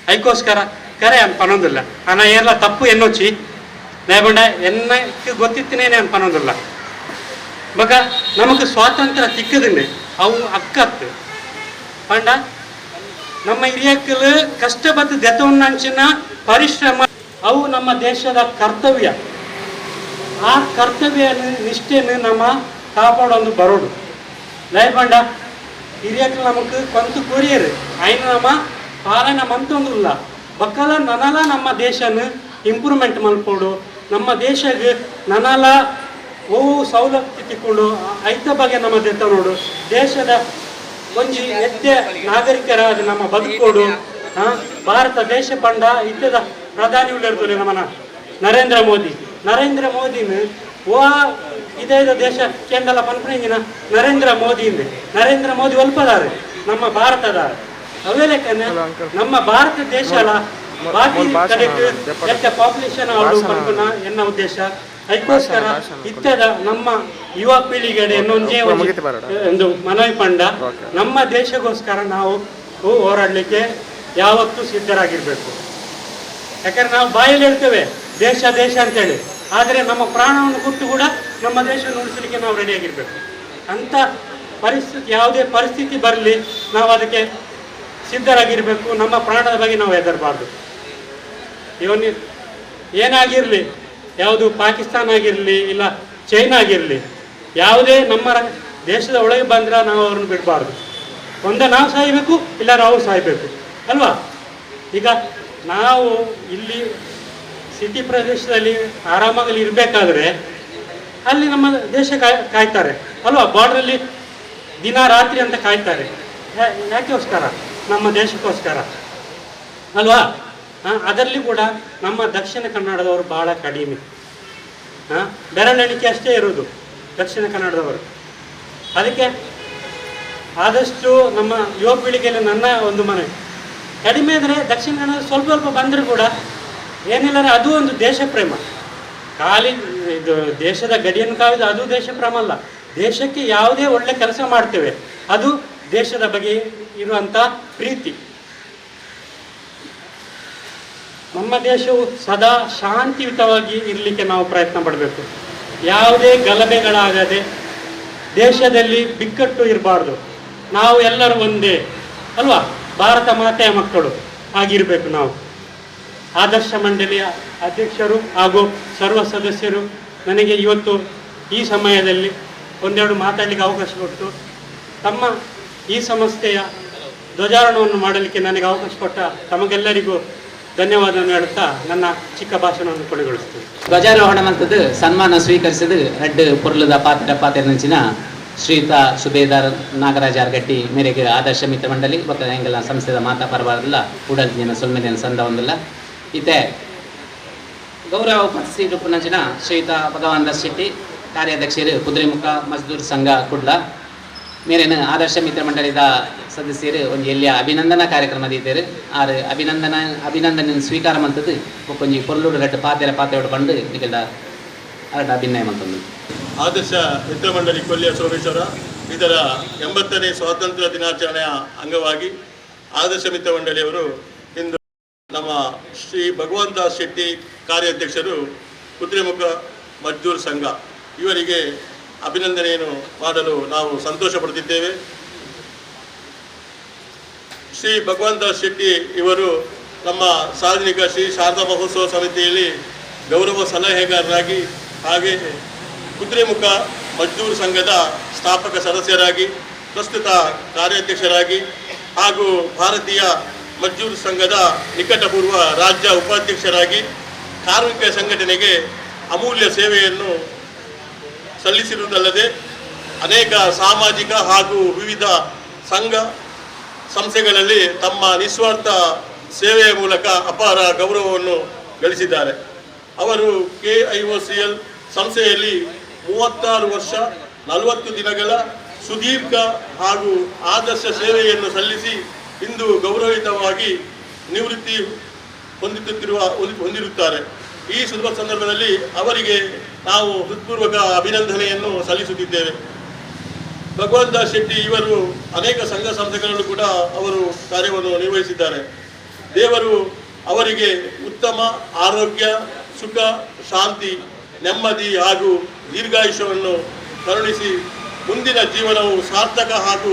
[SPEAKER 4] ಅದಕ್ಕೋಸ್ಕರ ಕರೆ ಅನ್ಪನೋದಿಲ್ಲ ಅನ್ನ ಏರ್ಲ ತಪ್ಪು ಎನ್ನೊಚ್ಚಿ ದಯಪಂಡ ಎನ್ನಕ್ಕೆ ಗೊತ್ತಿತ್ತೇನೆ ಅನ್ಪನೋದಿಲ್ಲ ಬಗ ನಮಕ್ ಸ್ವಾತಂತ್ರ್ಯ ತಿಕ್ಕದನ್ನೇ ಅವು ಅಕ್ಕತ್ತು ಪಂಡ ನಮ್ಮ ಹಿರಿಯಕ್ಕಲು ಕಷ್ಟಪಟ್ಟು ದೆತವನ್ನಂಚಿನ ಪರಿಶ್ರಮ ಅವು ನಮ್ಮ ದೇಶದ ಕರ್ತವ್ಯ ಆ ಕರ್ತವ್ಯ ನಿಷ್ಠೆಯನ್ನು ನಮ್ಮ ಕಾಪಾಡೊಂದು ಬರೋಡು ದಯಪಂಡ ಹಿರಿಯಕ್ಕಲು ನಮಕ್ ಕೊಂತು ಕೊರಿಯರು ಆಯ್ನ ನಮ್ಮ ಪಾಲನೆ ಮಂತೊಂದಿಲ್ಲ ಬಕ್ಕಲ ನನಲ ನಮ್ಮ ದೇಶನ ಇಂಪ್ರೂವ್ಮೆಂಟ್ ಮಲ್ಪೋಡು ನಮ್ಮ ದೇಶಕ್ಕೆ ನನಲ ಓವು ಸವಲತ್ತು ತಿಕ್ಕೊಂಡು ಐತ ಬಗ್ಗೆ ನಮ್ಮ ದೆತ್ತ ನೋಡು ದೇಶದ ಒಂಜಿ ಎದ್ದೆ ನಾಗರಿಕರಾದ ನಮ್ಮ ಬದುಕೋಡು ಭಾರತ ದೇಶ ಪಂಡ ಇದ್ದದ ಪ್ರಧಾನಿ ಇರ್ತಾರೆ ನಮ್ಮನ ನರೇಂದ್ರ ಮೋದಿನ ಓ ಇದೇ ದೇಶ ಕೇಂದ್ರ ಪನ್ಪಣಿಂಗಿನ ನರೇಂದ್ರ ಮೋದಿ ಒಲ್ಪದಾರೆ ನಮ್ಮ ಭಾರತದ ಅವೇ ಲೆಕ್ಕನೆ ನಮ್ಮ ಭಾರತ ದೇಶ ಅಲ್ಲ ಬಾಕಿ ಕಡೆಗೆ ಪಾಪ್ಯುಲೇಷನ್ ಅವಳು ಪನ್ಪನ ಎನ್ನ ಉದ್ದೇಶ ಅದಕ್ಕೋಸ್ಕರ ಇತ್ತದ ನಮ್ಮ ಯುವ ಪೀಳಿಗೆ ಇನ್ನೊಂದೇ ಒಂದು ಮನವಿ ಪಂಡ ನಮ್ಮ ದೇಶಗೋಸ್ಕರ ನಾವು ಹೋರಾಡಲಿಕ್ಕೆ ಯಾವತ್ತೂ ಸಿದ್ಧರಾಗಿರ್ಬೇಕು ಯಾಕಂದ್ರೆ ನಾವು ಬಾಯಲ್ಲಿ ಹೇಳ್ತೇವೆ ದೇಶ ಅಂತೇಳಿ ಆದರೆ ನಮ್ಮ ಪ್ರಾಣವನ್ನು ಕೊಟ್ಟು ಕೂಡ ನಮ್ಮ ದೇಶ ಉಳಿಸಲಿಕ್ಕೆ ನಾವು ರೆಡಿಯಾಗಿರ್ಬೇಕು ಅಂತ ಪರಿಸ್ಥಿತಿ ಯಾವುದೇ ಪರಿಸ್ಥಿತಿ ಬರಲಿ ನಾವು ಅದಕ್ಕೆ ಸಿದ್ಧರಾಗಿರ್ಬೇಕು ನಮ್ಮ ಪ್ರಾಣದ ಬಗ್ಗೆ ನಾವು ಹೆದರಬಾರ್ದು ಇವನು ಏನಾಗಿರಲಿ ಯಾವುದು ಪಾಕಿಸ್ತಾನ ಆಗಿರಲಿ ಇಲ್ಲ ಚೈನಾ ಆಗಿರಲಿ ಯಾವುದೇ ನಮ್ಮ ದೇಶದ ಒಳಗೆ ಬಂದ್ರೆ ನಾವು ಅವ್ರನ್ನ ಬಿಡಬಾರ್ದು ನಾವು ಸಾಯಬೇಕು ಇಲ್ಲ ನಾವು ಸಾಯಬೇಕು ಅಲ್ವಾ ಈಗ ನಾವು ಇಲ್ಲಿ ಸಿಟಿ ಪ್ರದೇಶದಲ್ಲಿ ಆರಾಮಾಗಲಿ ಇರಬೇಕಾದ್ರೆ ಅಲ್ಲಿ ನಮ್ಮ ದೇಶ ಕಾಯ್ತಾರೆ ಅಲ್ವಾ ಬಾರ್ಡ್ರಲ್ಲಿ ದಿನ ರಾತ್ರಿ ಅಂತ ಕಾಯ್ತಾರೆ ಯಾಕೆಗೋಸ್ಕರ ನಮ್ಮ ದೇಶಕ್ಕೋಸ್ಕರ ಅಲ್ವಾ ಅದರಲ್ಲಿ ಕೂಡ ನಮ್ಮ ದಕ್ಷಿಣ ಕನ್ನಡದವರು ಬಹಳ ಕಡಿಮೆ ಬೆರಳೆಣಿಕೆ ಅಷ್ಟೇ ಇರೋದು ದಕ್ಷಿಣ ಕನ್ನಡದವರು ಅದಕ್ಕೆ ಆದಷ್ಟು ನಮ್ಮ ಯುವ ಪೀಳಿಗೆಯಲ್ಲಿ ನನ್ನ ಒಂದು ಮನೆ ಕಡಿಮೆ ಅಂದರೆ ದಕ್ಷಿಣ ಕನ್ನಡ ಸ್ವಲ್ಪ ಬಂದರೂ ಕೂಡ ಏನಿಲ್ಲರೆ ಅದು ಒಂದು ದೇಶ ಪ್ರೇಮ ಖಾಲಿ ಇದು ದೇಶದ ಗಡಿಯನ್ನು ಕಾಯ್ದು ಅದು ದೇಶ ಪ್ರೇಮ ಅಲ್ಲ ದೇಶಕ್ಕೆ ಯಾವುದೇ ಒಳ್ಳೆ ಕೆಲಸ ಮಾಡ್ತೇವೆ ಅದು ದೇಶದ ಬಗ್ಗೆ ಇರುವಂಥ ಪ್ರೀತಿ ನಮ್ಮ ದೇಶವು ಸದಾ ಶಾಂತಿಯುತವಾಗಿ ಇರಲಿಕ್ಕೆ ನಾವು ಪ್ರಯತ್ನ ಪಡಬೇಕು ಯಾವುದೇ ಗಲಭೆಗಳಾಗದೆ ದೇಶದಲ್ಲಿ ಬಿಕ್ಕಟ್ಟು ಇರಬಾರ್ದು ನಾವು ಎಲ್ಲರೂ ಒಂದೇ ಅಲ್ವಾ ಭಾರತ ಮಾತೆಯ ಮಕ್ಕಳು ಆಗಿರಬೇಕು ನಾವು ಆದರ್ಶ ಮಂಡಳಿಯ ಅಧ್ಯಕ್ಷರು ಹಾಗೂ ಸರ್ವ ಸದಸ್ಯರು ನನಗೆ ಇವತ್ತು ಈ ಸಮಯದಲ್ಲಿ ಒಂದೆರಡು ಮಾತಾಡಲಿಕ್ಕೆ ಅವಕಾಶ ಕೊಟ್ಟು ತಮ್ಮ ಈ ಸಂಸ್ಥೆಯ ಧ್ವಜಾರೋಹಣವನ್ನು ಮಾಡಲಿಕ್ಕೆ ನನಗೆ ಅವಕಾಶ ಕೊಟ್ಟ ತಮಗೆಲ್ಲರಿಗೂ ಧನ್ಯವಾದವನ್ನು ಹೇಳುತ್ತಾ ನನ್ನ ಚಿಕ್ಕ ಭಾಷಣವನ್ನು ಕೊನೆಗೊಳಿಸ್ತೀನಿ.
[SPEAKER 1] ಧ್ವಜಾರೋಹಣ ಅಂತದ್ದು ಸನ್ಮಾನ ಸ್ವೀಕರಿಸಿದ ರೆಡ್ ಪೊರ್ಲದ ಪಾತ್ರ ನಂಚಿನ ಶ್ರೀಯುತ ಸುಬೇದಾರ್ ನಾಗರಾಜ್ ಆರ್ಗಟ್ಟಿ ಮೇರೆಗೆ ಆದರ್ಶ ಮಿತ್ರ ಮಂಡಳಿ ಮತ್ತು ಹೆಂಗೆಲ್ಲ ಸಂಸ್ಥೆದ ಮಾತಾ ಪರಬಾರ್ದಿಲ್ಲ ಉಡಲ್ಜಿನ ಸೊಲ್ಮೆದಿನ ಸಂದ ಒಂದಿಲ್ಲ ಈತೆ ಗೌರವ ಉಪಸ್ಥಿತಿ ನಂಚಿನ ಶ್ರೀಯುತ ಭಗವಾನ್ ದಾಸ್ ಶೆಟ್ಟಿ ಕಾರ್ಯಾಧ್ಯಕ್ಷರು ಕುದುರೆಮುಖ ಮಜ್ದೂರ್ ಸಂಘ ಕುಡ್ಲ ಮೇರೇನು ಆದರ್ಶ ಮಿತ್ರ ಮಂಡಳಿದ ಸದಸ್ಯರು ಒಂದು ಎಲ್ಲಿಯ ಅಭಿನಂದನಾ ಕಾರ್ಯಕ್ರಮದ ಇದ್ದಾರೆ ಆರು ಅಭಿನಂದನೆ ಸ್ವೀಕಾರ ಮಂತದ್ದು ಕೊಂಚ ಪೊರ್ಲೂರು ರೆಡ್ ಪಾತೆಯೋಡು ಬಂದು ಈಗೆಲ್ಲ ಅರಟ ಅಭಿನಯ ಮಂತಂದು
[SPEAKER 5] ಆದರ್ಶ ಮಿತ್ರ ಮಂಡಳಿ ಕೊಲ್ಲಿಯ ಸೋಮೇಶ್ವರ ಇದರ 80ನೇ ಸ್ವಾತಂತ್ರ್ಯ ದಿನಾಚರಣೆಯ ಅಂಗವಾಗಿ ಆದರ್ಶ ಮಿತ್ರ ಮಂಡಳಿಯವರು ಇಂದು ನಮ್ಮ ಶ್ರೀ ಭಗವಾನ್ ದಾಸ್ ಶೆಟ್ಟಿ ಕಾರ್ಯಾಧ್ಯಕ್ಷರು ಕುದುರೆಮುಖ ಮಜ್ದೂರ್ ಸಂಘ ಇವರಿಗೆ ಅಭಿನಂದನೆಯನ್ನು ಮಾಡಲು ನಾವು ಸಂತೋಷ ಪಡುತ್ತಿದ್ದೇವೆ. ಶ್ರೀ ಭಗವಾನ್ ದಾಸ್ ಶೆಟ್ಟಿ ಇವರು ನಮ್ಮ ಸಾರ್ವಜನಿಕ ಶ್ರೀ ಶಾರದಾ ಮಹೋತ್ಸವ ಸಮಿತಿಯಲ್ಲಿ ಗೌರವ ಸಲಹೆಗಾರರಾಗಿ ಹಾಗೆ ಕುದುರೆಮುಖ ಮಜ್ದೂರ್ ಸಂಘದ ಸ್ಥಾಪಕ ಸದಸ್ಯರಾಗಿ ಪ್ರಸ್ತುತ ಕಾರ್ಯಾಧ್ಯಕ್ಷರಾಗಿ ಹಾಗೂ ಭಾರತೀಯ ಮಜ್ದೂರ್ ಸಂಘದ ನಿಕಟಪೂರ್ವ ರಾಜ್ಯ ಉಪಾಧ್ಯಕ್ಷರಾಗಿ ಕಾರ್ಮಿಕ ಸಂಘಟನೆಗೆ ಅಮೂಲ್ಯ ಸೇವೆಯನ್ನು ಸಲ್ಲಿಸಿರುವುದಲ್ಲದೆ ಅನೇಕ ಸಾಮಾಜಿಕ ಹಾಗೂ ವಿವಿಧ ಸಂಘ ಸಂಸ್ಥೆಗಳಲ್ಲಿ ತಮ್ಮ ನಿಸ್ವಾರ್ಥ ಸೇವೆಯ ಮೂಲಕ ಅಪಾರ ಗೌರವವನ್ನು ಗಳಿಸಿದ್ದಾರೆ. ಅವರು KIOCL ಸಂಸ್ಥೆಯಲ್ಲಿ 36 ವರ್ಷ 40 ದಿನಗಳ ಸುದೀರ್ಘ ಹಾಗೂ ಆದರ್ಶ ಸೇವೆಯನ್ನು ಸಲ್ಲಿಸಿ ಇಂದು ಗೌರವಯುತವಾಗಿ ನಿವೃತ್ತಿ ಹೊಂದಿರುತ್ತಾರೆ. ಈ ಶುಭ ಸಂದರ್ಭದಲ್ಲಿ ಅವರಿಗೆ ನಾವು ಹೃತ್ಪೂರ್ವಕ ಅಭಿನಂದನೆಯನ್ನು ಸಲ್ಲಿಸುತ್ತಿದ್ದೇವೆ. ಭಗವಂತ ಶೆಟ್ಟಿ ಇವರು ಅನೇಕ ಸಂಘ ಸಂಸ್ಥೆಗಳಲ್ಲೂ ಕೂಡ ಅವರು ಕಾರ್ಯವನ್ನು ನಿರ್ವಹಿಸಿದ್ದಾರೆ. ದೇವರು ಅವರಿಗೆ ಉತ್ತಮ ಆರೋಗ್ಯ, ಸುಖ, ಶಾಂತಿ, ನೆಮ್ಮದಿ ಹಾಗೂ ದೀರ್ಘಾಯುಷ್ಯವನ್ನು ಕರುಣಿಸಿ ಮುಂದಿನ ಜೀವನವು ಸಾರ್ಥಕ ಹಾಗೂ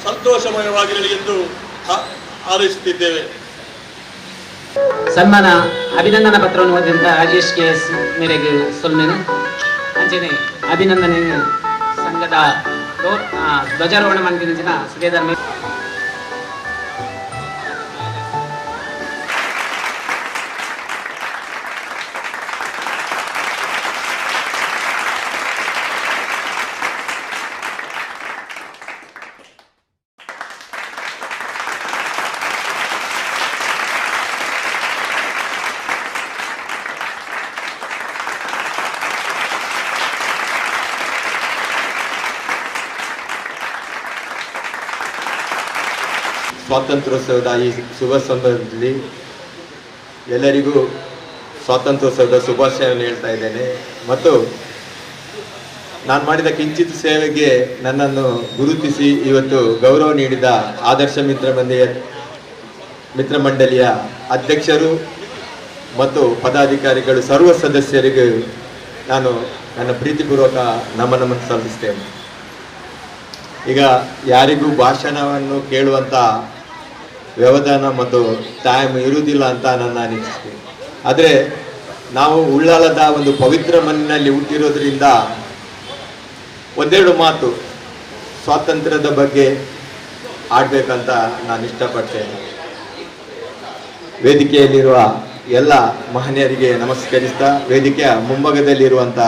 [SPEAKER 5] ಸಂತೋಷಮಯವಾಗಿರಲಿ ಎಂದು ಹಾರೈಸುತ್ತಿದ್ದೇವೆ.
[SPEAKER 1] ಸನ್ಮಾನ ಅಭಿನಂದನಾ ಪತ್ರವನ್ನು ಓದಿದಂತ ರಾಜೇಶ್ KS ಮೇರೆಗೆ ಸೊಲ್ಮೇನೆ ಅಂಚೆನೆ ಅಭಿನಂದನೆ ಸಂಘದ ಧ್ವಜಾರೋಹಣ ಮಾಡಿದ ಸುಬೇದಾರ್
[SPEAKER 6] ಸ್ವಾತಂತ್ರ್ಯೋತ್ಸವದ ಈ ಶುಭ ಸಂದರ್ಭದಲ್ಲಿ ಎಲ್ಲರಿಗೂ ಸ್ವಾತಂತ್ರ್ಯೋತ್ಸವದ ಶುಭಾಶಯವನ್ನು ಹೇಳ್ತಾ ಇದ್ದೇನೆ. ಮತ್ತು ನಾನು ಮಾಡಿದ ಕಿಂಚಿತ್ ಸೇವೆಗೆ ನನ್ನನ್ನು ಗುರುತಿಸಿ ಇವತ್ತು ಗೌರವ ನೀಡಿದ ಆದರ್ಶ ಮಿತ್ರ ಮಂಡಳಿಯ ಅಧ್ಯಕ್ಷರು ಮತ್ತು ಪದಾಧಿಕಾರಿಗಳು ಸರ್ವ ಸದಸ್ಯರಿಗೂ ನಾನು ನನ್ನ ಪ್ರೀತಿಪೂರ್ವಕ ನಮನವನ್ನು ಸಲ್ಲಿಸ್ತೇನೆ. ಈಗ ಯಾರಿಗೂ ಭಾಷಣವನ್ನು ಕೇಳುವಂಥ ವ್ಯವಧಾನ ಮತ್ತು ಟೈಮ್ ಇರುವುದಿಲ್ಲ ಅಂತ ನನ್ನ ಅನಿಸಿಕೆ. ಆದರೆ ನಾವು ಉಳ್ಳಾಲದ ಒಂದು ಪವಿತ್ರ ಮಣ್ಣಿನಲ್ಲಿ ಹುಟ್ಟಿರೋದ್ರಿಂದ ಒಂದೆರಡು ಮಾತು ಸ್ವಾತಂತ್ರ್ಯದ ಬಗ್ಗೆ ಆಡಬೇಕಂತ ನಾನು ಇಷ್ಟಪಡ್ತೇನೆ. ವೇದಿಕೆಯಲ್ಲಿರುವ ಎಲ್ಲ ಮಹನೀಯರಿಗೆ ನಮಸ್ಕರಿಸ್ತಾ, ವೇದಿಕೆಯ ಮುಂಭಾಗದಲ್ಲಿರುವಂಥ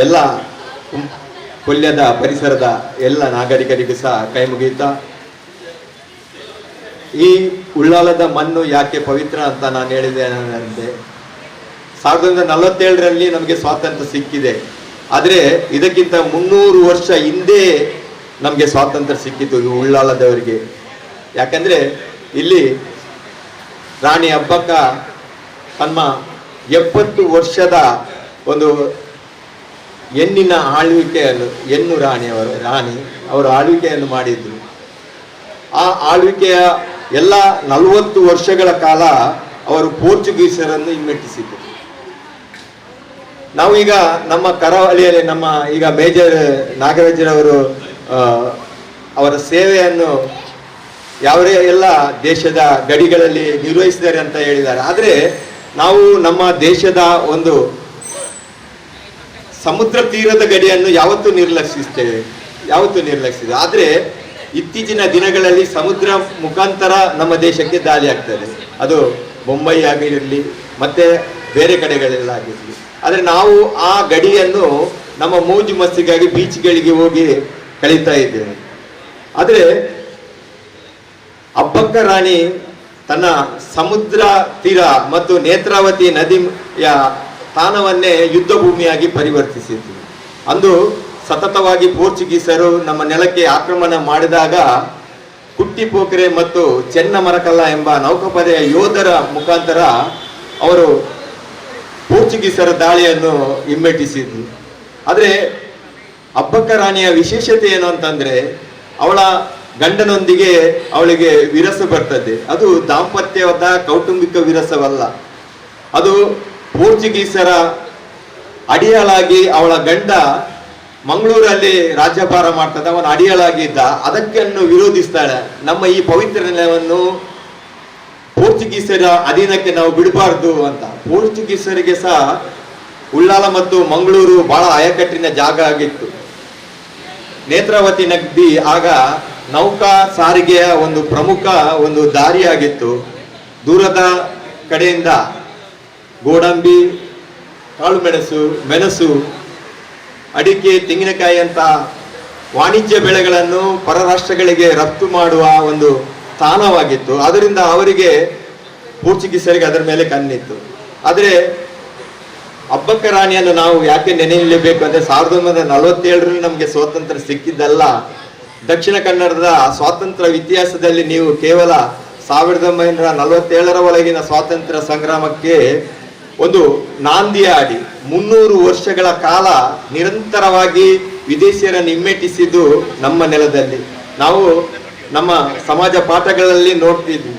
[SPEAKER 6] ಎಲ್ಲ ಕೊಲ್ಯದ ಪರಿಸರದ ಎಲ್ಲ ನಾಗರಿಕರಿಗೂ ಸಹ ಕೈ ಮುಗಿಯುತ್ತಾ, ಈ ಉಳ್ಳಾಲದ ಮಣ್ಣು ಯಾಕೆ ಪವಿತ್ರ ಅಂತ ನಾನು ಹೇಳಿದ್ದೇನೆಂದರೆ 1947ರಲ್ಲಿ ನಮಗೆ ಸ್ವಾತಂತ್ರ್ಯ ಸಿಕ್ಕಿದೆ. ಆದರೆ ಇದಕ್ಕಿಂತ 300 ವರ್ಷ ಹಿಂದೆ ನಮಗೆ ಸ್ವಾತಂತ್ರ್ಯ ಸಿಕ್ಕಿತು ಈ ಉಳ್ಳಾಲದವರಿಗೆ. ಯಾಕಂದರೆ ಇಲ್ಲಿ ರಾಣಿ ಅಬ್ಬಕ್ಕ ತಮ್ಮ 70 ವರ್ಷದ ಒಂದು ಹೆಣ್ಣಿನ ಆಳ್ವಿಕೆಯನ್ನು ರಾಣಿ ಅವರು ಆಳ್ವಿಕೆಯನ್ನು ಮಾಡಿದ್ರು. ಆ ಆಳ್ವಿಕೆಯ ಎಲ್ಲ 40 ವರ್ಷಗಳ ಕಾಲ ಅವರು ಪೋರ್ಚುಗೀಸರನ್ನು ಹಿಮ್ಮೆಟ್ಟಿಸಿದ್ರು. ನಾವು ಈಗ ನಮ್ಮ ಕರಾವಳಿಯಲ್ಲಿ ನಮ್ಮ ಈಗ ಮೇಜರ್ ನಾಗರಾಜರವರು ಅವರ ಸೇವೆಯನ್ನು ಯಾವುದೇ ಎಲ್ಲ ದೇಶದ ಗಡಿಗಳಲ್ಲಿ ನಿರ್ವಹಿಸಿದ್ದಾರೆ ಅಂತ ಹೇಳಿದ್ದಾರೆ. ಆದರೆ ನಾವು ನಮ್ಮ ದೇಶದ ಒಂದು ಸಮುದ್ರ ತೀರದ ಗಡಿಯನ್ನು ಯಾವತ್ತೂ ನಿರ್ಲಕ್ಷಿಸ್ತೇವೆ. ಆದರೆ ಇತ್ತೀಚಿನ ದಿನಗಳಲ್ಲಿ ಸಮುದ್ರ ಮುಖಾಂತರ ನಮ್ಮ ದೇಶಕ್ಕೆ ದಾಳಿ ಆಗ್ತದೆ. ಅದು ಮುಂಬೈ ಆಗಿರಲಿ ಮತ್ತೆ ಬೇರೆ ಕಡೆಗಳೆಲ್ಲ ಆಗಿರಲಿ. ಆದರೆ ನಾವು ಆ ಗಡಿಯನ್ನು ನಮ್ಮ ಮೋಜು ಮಸ್ತಿಗಾಗಿ ಬೀಚ್ಗಳಿಗೆ ಹೋಗಿ ಕಳೀತಾ ಇದ್ದೇವೆ. ಆದರೆ ಅಬ್ಬಕ್ಕ ರಾಣಿ ತನ್ನ ಸಮುದ್ರ ತೀರ ಮತ್ತು ನೇತ್ರಾವತಿ ನದಿಯ ತಾಣವನ್ನೇ ಯುದ್ಧ ಭೂಮಿಯಾಗಿ ಪರಿವರ್ತಿಸಿತು. ಅಂದು ಸತತವಾಗಿ ಪೋರ್ಚುಗೀಸರು ನಮ್ಮ ನೆಲಕ್ಕೆ ಆಕ್ರಮಣ ಮಾಡಿದಾಗ ಕುಟ್ಟಿಪೋಖರೆ ಮತ್ತು ಚೆನ್ನಮರಕಲ್ಲ ಎಂಬ ನೌಕಾಪಡೆಯ ಯೋಧರ ಮುಖಾಂತರ ಅವರು ಪೋರ್ಚುಗೀಸರ ದಾಳಿಯನ್ನು ಹಿಮ್ಮೆಟ್ಟಿಸಿದ್ರು. ಆದರೆ ಅಬ್ಬಕ್ಕ ರಾಣಿಯ ವಿಶೇಷತೆ ಏನು ಅಂತಂದ್ರೆ, ಅವಳ ಗಂಡನೊಂದಿಗೆ ಅವಳಿಗೆ ವಿರಸ ಬರ್ತದೆ. ಅದು ದಾಂಪತ್ಯವಾದ ಕೌಟುಂಬಿಕ ವಿರಸವಲ್ಲ. ಅದು ಪೋರ್ಚುಗೀಸರ ಅಡಿಯಾಳಾಗಿ ಅವಳ ಗಂಡ ಮಂಗಳೂರಲ್ಲಿ ರಾಜ್ಯಭಾರ ಮಾಡ್ತದೆ, ಅವನ ಅಡಿಯಾಳಾಗಿದ್ದ. ಅದಕ್ಕನ್ನು ವಿರೋಧಿಸ್ತಾಳೆ. ನಮ್ಮ ಈ ಪವಿತ್ರ ನೆಲವನ್ನು ಪೋರ್ಚುಗೀಸರ ಅಧೀನಕ್ಕೆ ನಾವು ಬಿಡಬಾರ್ದು ಅಂತ. ಪೋರ್ಚುಗೀಸರಿಗೆ ಸಹ ಉಳ್ಳಾಲ ಮತ್ತು ಮಂಗಳೂರು ಬಹಳ ಆಯಕಟ್ಟಿನ ಜಾಗ ಆಗಿತ್ತು. ನೇತ್ರಾವತಿ ನದಿ ಆಗ ನೌಕಾ ಸಾರಿಗೆಯ ಒಂದು ಪ್ರಮುಖ ಒಂದು ದಾರಿಯಾಗಿತ್ತು. ದೂರದ ಕಡೆಯಿಂದ ಗೋಡಂಬಿ, ಕಾಳುಮೆಣಸು, ಮೆಣಸು, ಅಡಿಕೆ, ತೆಂಗಿನಕಾಯಿ ಅಂತ ವಾಣಿಜ್ಯ ಬೆಳೆಗಳನ್ನು ಪರರಾಷ್ಟ್ರಗಳಿಗೆ ರಫ್ತು ಮಾಡುವ ಒಂದು ತಾಣವಾಗಿತ್ತು. ಅದರಿಂದ ಅವರಿಗೆ ಪೋರ್ಚುಗೀಸರಿಗೆ ಅದರ ಮೇಲೆ ಕಣ್ಣಿತ್ತು. ಆದರೆ ಅಬ್ಬಕ್ಕ ರಾಣಿಯನ್ನು ನಾವು ಯಾಕೆ ನೆನೆಯಲೇಬೇಕು ಅಂದರೆ 1947ರಲ್ಲಿ ನಮಗೆ ಸ್ವಾತಂತ್ರ್ಯ ಸಿಕ್ಕಿದ್ದಲ್ಲ. ದಕ್ಷಿಣ ಕನ್ನಡದ ಸ್ವಾತಂತ್ರ್ಯ ಇತಿಹಾಸದಲ್ಲಿ ನೀವು ಕೇವಲ 1947ರ ಒಳಗಿನ ಸ್ವಾತಂತ್ರ್ಯ ಸಂಗ್ರಾಮಕ್ಕೆ ಒಂದು ನಾಂದಿಯಾಡಿ 300 ವರ್ಷಗಳ ಕಾಲ ನಿರಂತರವಾಗಿ ವಿದೇಶಿಯರನ್ನು ಹಿಮ್ಮೆಟ್ಟಿಸಿದ್ದು ನಮ್ಮ ನೆಲದಲ್ಲಿ. ನಾವು ನಮ್ಮ ಸಮಾಜ ಪಾಠಗಳಲ್ಲಿ ನೋಡ್ತಿದ್ವಿ.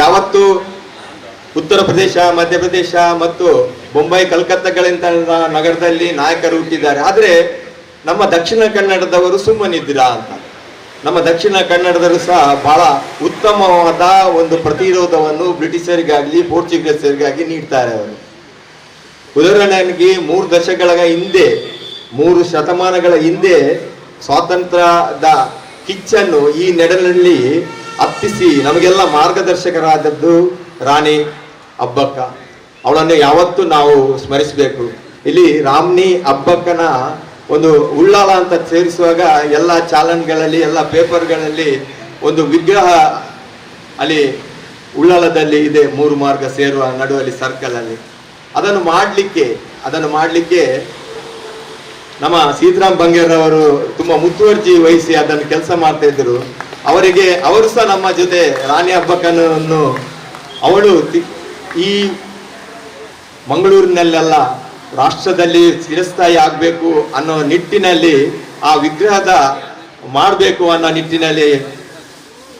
[SPEAKER 6] ಯಾವತ್ತು ಉತ್ತರ ಪ್ರದೇಶ, ಮಧ್ಯಪ್ರದೇಶ ಮತ್ತು ಬೊಂಬೈ, ಕಲ್ಕತ್ತಾಗಳಿಂದ ನಗರದಲ್ಲಿ ನಾಯಕರು ಹುಟ್ಟಿದ್ದಾರೆ. ಆದರೆ ನಮ್ಮ ದಕ್ಷಿಣ ಕನ್ನಡದವರು ಸುಮ್ಮನಿದ್ದೀರಾ ಅಂತ. ನಮ್ಮ ದಕ್ಷಿಣ ಕನ್ನಡದವರು ಸಹ ಬಹಳ ಉತ್ತಮವಾದ ಒಂದು ಪ್ರತಿರೋಧವನ್ನು ಬ್ರಿಟಿಷರಿಗಾಗಲಿ ಪೋರ್ಚುಗೀಸರಿಗಾಗಿ ನೀಡ್ತಾರೆ ಅವರು. ಉದಾಹರಣೆಗೆ 3 ದಶಕಗಳ ಹಿಂದೆ, 3 ಶತಮಾನಗಳ ಹಿಂದೆ ಸ್ವಾತಂತ್ರ್ಯದ ಕಿಚ್ಚನ್ನು ಈ ನೆಡಲಲ್ಲಿ ಹತ್ತಿಸಿ ನಮಗೆಲ್ಲ ಮಾರ್ಗದರ್ಶಕರಾದದ್ದು ರಾಣಿ ಅಬ್ಬಕ್ಕ. ಅವಳನ್ನು ಯಾವತ್ತೂ ನಾವು ಸ್ಮರಿಸಬೇಕು. ಇಲ್ಲಿ ರಾಮ್ನಿ ಅಬ್ಬಕ್ಕನ ಒಂದು ಉಳ್ಳಾಲ ಅಂತ ಸೇರಿಸುವಾಗ ಎಲ್ಲ ಚಾಲನ್ಗಳಲ್ಲಿ, ಎಲ್ಲ ಪೇಪರ್ಗಳಲ್ಲಿ ಒಂದು ವಿಗ್ರಹ ಅಲ್ಲಿ ಉಳ್ಳಾಲದಲ್ಲಿ ಇದೆ, 3 ಮಾರ್ಗ ಸೇರುವ ನಡುವಲ್ಲಿ ಸರ್ಕಲ್ ಅಲ್ಲಿ. ಅದನ್ನು ಮಾಡಲಿಕ್ಕೆ ನಮ್ಮ ಸೀತಾರಾಮ್ ಬಂಗೇರವರು ತುಂಬಾ ಮುತುವರ್ಜಿ ವಹಿಸಿ ಅದನ್ನು ಕೆಲಸ ಮಾಡ್ತಾ ಇದ್ರು. ಅವರು ಸಹ ನಮ್ಮ ಜೊತೆ ರಾಣಿ ಅಬ್ಬಕ್ಕನನ್ನು ಅವಳು ಈ ಮಂಗಳೂರಿನಲ್ಲೆಲ್ಲ ರಾಷ್ಟ್ರದಲ್ಲಿ ಚಿರಸ್ಥಾಯಿ ಆಗಬೇಕು ಅನ್ನೋ ನಿಟ್ಟಿನಲ್ಲಿ, ಆ ವಿಗ್ರಹದ ಮಾಡಬೇಕು ಅನ್ನೋ ನಿಟ್ಟಿನಲ್ಲಿ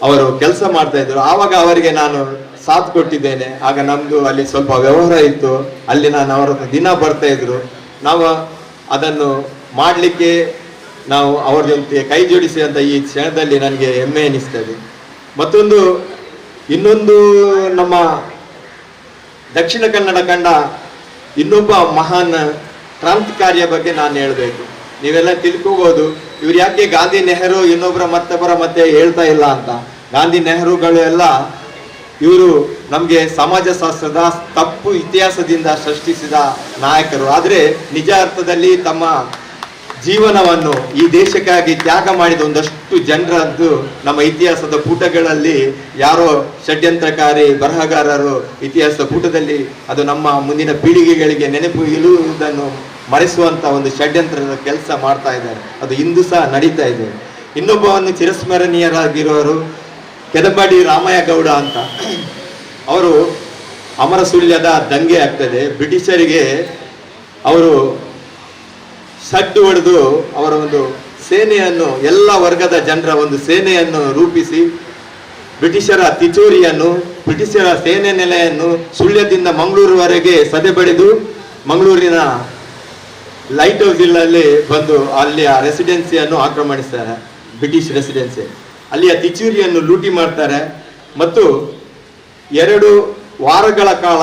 [SPEAKER 6] ಅವರು ಕೆಲಸ ಮಾಡ್ತಾ ಇದ್ರು. ಆವಾಗ ಅವರಿಗೆ ನಾನು ಸಾಥ್ ಕೊಟ್ಟಿದ್ದೇನೆ. ಆಗ ನಮ್ದು ಅಲ್ಲಿ ಸ್ವಲ್ಪ ವ್ಯವಹಾರ ಇತ್ತು. ಅಲ್ಲಿ ನಾನು ಅವರ ದಿನ ಬರ್ತಾ ಇದ್ರು. ನಾವು ಅದನ್ನು ಮಾಡಲಿಕ್ಕೆ ನಾವು ಅವ್ರ ಜೊತೆ ಕೈ ಜೋಡಿಸಿ ಅಂತ ಈ ಕ್ಷಣದಲ್ಲಿ ನನಗೆ ಹೆಮ್ಮೆ ಎನಿಸ್ತದೆ. ಇನ್ನೊಂದು ನಮ್ಮ ದಕ್ಷಿಣ ಕನ್ನಡ ಕಂಡ ಇನ್ನೊಬ್ಬ ಮಹಾನ್ ಕ್ರಾಂತಿಕಾರಿಯ ಬಗ್ಗೆ ನಾನು ಹೇಳಬೇಕು. ನೀವೆಲ್ಲ ತಿಳ್ಕೋಬಹುದು, ಇವ್ರು ಯಾಕೆ ಗಾಂಧಿ, ನೆಹರು ಇನ್ನೊಬ್ಬರ ಮತ್ತೊಬ್ಬರ ಮತ್ತೆ ಹೇಳ್ತಾ ಇಲ್ಲ ಅಂತ. ಗಾಂಧಿ, ನೆಹರುಗಳು ಎಲ್ಲ ಇವರು ನಮಗೆ ಸಮಾಜಶಾಸ್ತ್ರದ ತಪ್ಪು ಇತಿಹಾಸದಿಂದ ಸೃಷ್ಟಿಸಿದ ನಾಯಕರು. ಆದರೆ ನಿಜ ಅರ್ಥದಲ್ಲಿ ತಮ್ಮ ಜೀವನವನ್ನು ಈ ದೇಶಕ್ಕಾಗಿ ತ್ಯಾಗ ಮಾಡಿದ ಒಂದಷ್ಟು ಜನರದ್ದು ನಮ್ಮ ಇತಿಹಾಸದ ಪುಟಗಳಲ್ಲಿ ಯಾರೋ ಷಡ್ಯಂತ್ರಕಾರಿ ಬರಹಗಾರರು ಇತಿಹಾಸದ ಪುಟದಲ್ಲಿ ಅದು ನಮ್ಮ ಮುಂದಿನ ಪೀಳಿಗೆಗಳಿಗೆ ನೆನಪು ಇರುವುದನ್ನು ಮರೆಸುವಂತ ಒಂದು ಷಡ್ಯಂತ್ರದ ಕೆಲಸ ಮಾಡ್ತಾ ಇದ್ದಾರೆ. ಅದು ಇಂದು ಸಹ ನಡೀತಾ ಇದೆ. ಇನ್ನೊಬ್ಬವನ್ನು ಚಿರಸ್ಮರಣೀಯರಾಗಿರೋರು ಕೆದಪಾಡಿ ರಾಮಯ್ಯ ಗೌಡ ಅಂತ. ಅವರು ಅಮರ ಸುಳ್ಯದ ದಂಗೆ ಆಗ್ತದೆ. ಬ್ರಿಟಿಷರಿಗೆ ಅವರು ಸಡ್ಡು ಹೊಡೆದು ಅವರ ಒಂದು ಸೇನೆಯನ್ನು, ಎಲ್ಲ ವರ್ಗದ ಜನರ ಒಂದು ಸೇನೆಯನ್ನು ರೂಪಿಸಿ ಬ್ರಿಟಿಷರ ತಿಚೋರಿಯನ್ನು, ಬ್ರಿಟಿಷರ ಸೇನೆ ನೆಲೆಯನ್ನು ಸುಳ್ಯದಿಂದ ಮಂಗಳೂರುವರೆಗೆ ಸದೆಬಡಿದು ಮಂಗಳೂರಿನ ಲೈಟ್ ಹೌಸ್ ಇಲ್ಲಲ್ಲಿ ಬಂದು ಅಲ್ಲಿಯ ರೆಸಿಡೆನ್ಸಿಯನ್ನು ಆಕ್ರಮಣಿಸ್ತಾರೆ. ಬ್ರಿಟಿಷ್ ರೆಸಿಡೆನ್ಸಿ ಅಲ್ಲಿಯ ತಿಚೂರಿಯನ್ನು ಲೂಟಿ ಮಾಡ್ತಾರೆ ಮತ್ತು 2 ವಾರಗಳ ಕಾಲ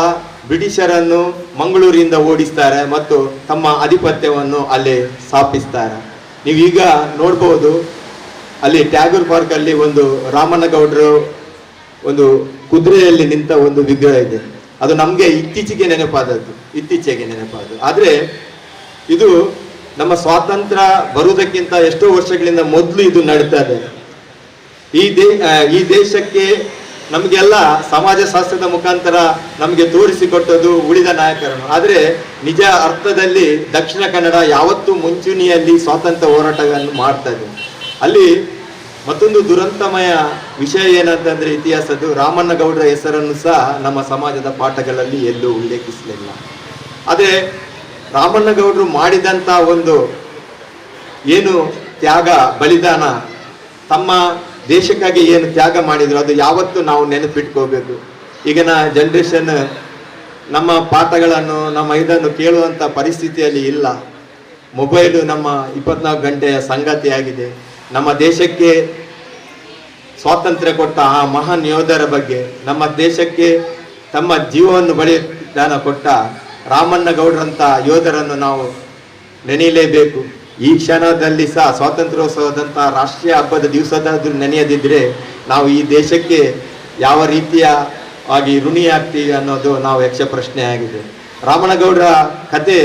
[SPEAKER 6] ಬ್ರಿಟಿಷರನ್ನು ಮಂಗಳೂರಿನಿಂದ ಓಡಿಸ್ತಾರೆ ಮತ್ತು ತಮ್ಮ ಆಧಿಪತ್ಯವನ್ನು ಅಲ್ಲಿ ಸ್ಥಾಪಿಸ್ತಾರೆ. ನೀವೀಗ ನೋಡ್ಬೋದು, ಅಲ್ಲಿ ಟ್ಯಾಗೂರ್ ಪಾರ್ಕ್ ಅಲ್ಲಿ ಒಂದು ರಾಮನಗೌಡರು ಒಂದು ಕುದುರೆಯಲ್ಲಿ ನಿಂತ ಒಂದು ವಿಗ್ರಹ ಇದೆ. ಅದು ನಮಗೆ ಇತ್ತೀಚೆಗೆ ನೆನಪಾದದ್ದು. ಆದರೆ ಇದು ನಮ್ಮ ಸ್ವಾತಂತ್ರ್ಯ ಬರುವುದಕ್ಕಿಂತ ಎಷ್ಟೋ ವರ್ಷಗಳಿಂದ ಮೊದಲು ಇದು ನಡೀತಾ ಇದೆ. ಈ ದೇಶಕ್ಕೆ ನಮಗೆಲ್ಲ ಸಮಾಜಶಾಸ್ತ್ರದ ಮುಖಾಂತರ ನಮಗೆ ತೋರಿಸಿಕೊಟ್ಟದ್ದು ಉಳಿದ ನಾಯಕರನ್ನು. ಆದರೆ ನಿಜ ಅರ್ಥದಲ್ಲಿ ದಕ್ಷಿಣ ಕನ್ನಡ ಯಾವತ್ತೂ ಮುಂಚೂಣಿಯಲ್ಲಿ ಸ್ವಾತಂತ್ರ್ಯ ಹೋರಾಟವನ್ನು ಮಾಡ್ತಾ ಇದೆ. ಅಲ್ಲಿ ಮತ್ತೊಂದು ದುರಂತಮಯ ವಿಷಯ ಏನಂತಂದ್ರೆ ಇತಿಹಾಸದ್ದು, ರಾಮಣ್ಣ ಗೌಡರ ಹೆಸರನ್ನು ಸಹ ನಮ್ಮ ಸಮಾಜದ ಪಾಠಗಳಲ್ಲಿ ಎಲ್ಲೂ ಉಲ್ಲೇಖಿಸಲಿಲ್ಲ. ಆದರೆ ರಾಮಣ್ಣ ಗೌಡರು ಮಾಡಿದಂತ ಒಂದು ಏನು ತ್ಯಾಗ, ಬಲಿದಾನ, ತಮ್ಮ ದೇಶಕ್ಕಾಗಿ ಏನು ತ್ಯಾಗ ಮಾಡಿದ್ರು ಅದು ಯಾವತ್ತೂ ನಾವು ನೆನಪಿಟ್ಕೋಬೇಕು. ಈಗಿನ ಜನರೇಷನ್ ನಮ್ಮ ಪಾಠಗಳನ್ನು, ನಮ್ಮ ಇದನ್ನು ಕೇಳುವಂತ ಪರಿಸ್ಥಿತಿಯಲ್ಲಿ ಇಲ್ಲ. ಮೊಬೈಲು ನಮ್ಮ 24 ಗಂಟೆಯ ಸಂಗತಿಯಾಗಿದೆ. ನಮ್ಮ ದೇಶಕ್ಕೆ ಸ್ವಾತಂತ್ರ್ಯ ಕೊಟ್ಟ ಆ ಮಹಾನ್ ಯೋಧರ ಬಗ್ಗೆ, ನಮ್ಮ ದೇಶಕ್ಕೆ ತಮ್ಮ ಜೀವವನ್ನು ಬಲಿದಾನ ಕೊಟ್ಟ ರಾಮಣ್ಣ ಗೌಡರಂತ ಯೋಧರನ್ನು ನಾವು ನೆನೆಯಲೇಬೇಕು. ಈ ಕ್ಷಣದಲ್ಲಿ ಸಹ ಸ್ವಾತಂತ್ರ್ಯೋತ್ಸವದಂತ ರಾಷ್ಟ್ರೀಯ ಹಬ್ಬದ ದಿವಸದಾದ್ರೂ ನೆನೆಯದಿದ್ರೆ ನಾವು ಈ ದೇಶಕ್ಕೆ ಯಾವ ರೀತಿಯ ಆಗಿ ಋಣಿಯಾಗ್ತೀವಿ ಅನ್ನೋದು ನಾವು ಯಕ್ಷ ಪ್ರಶ್ನೆ ಆಗಿದೆ. ರಾಮನಗೌಡರ ಕತೆ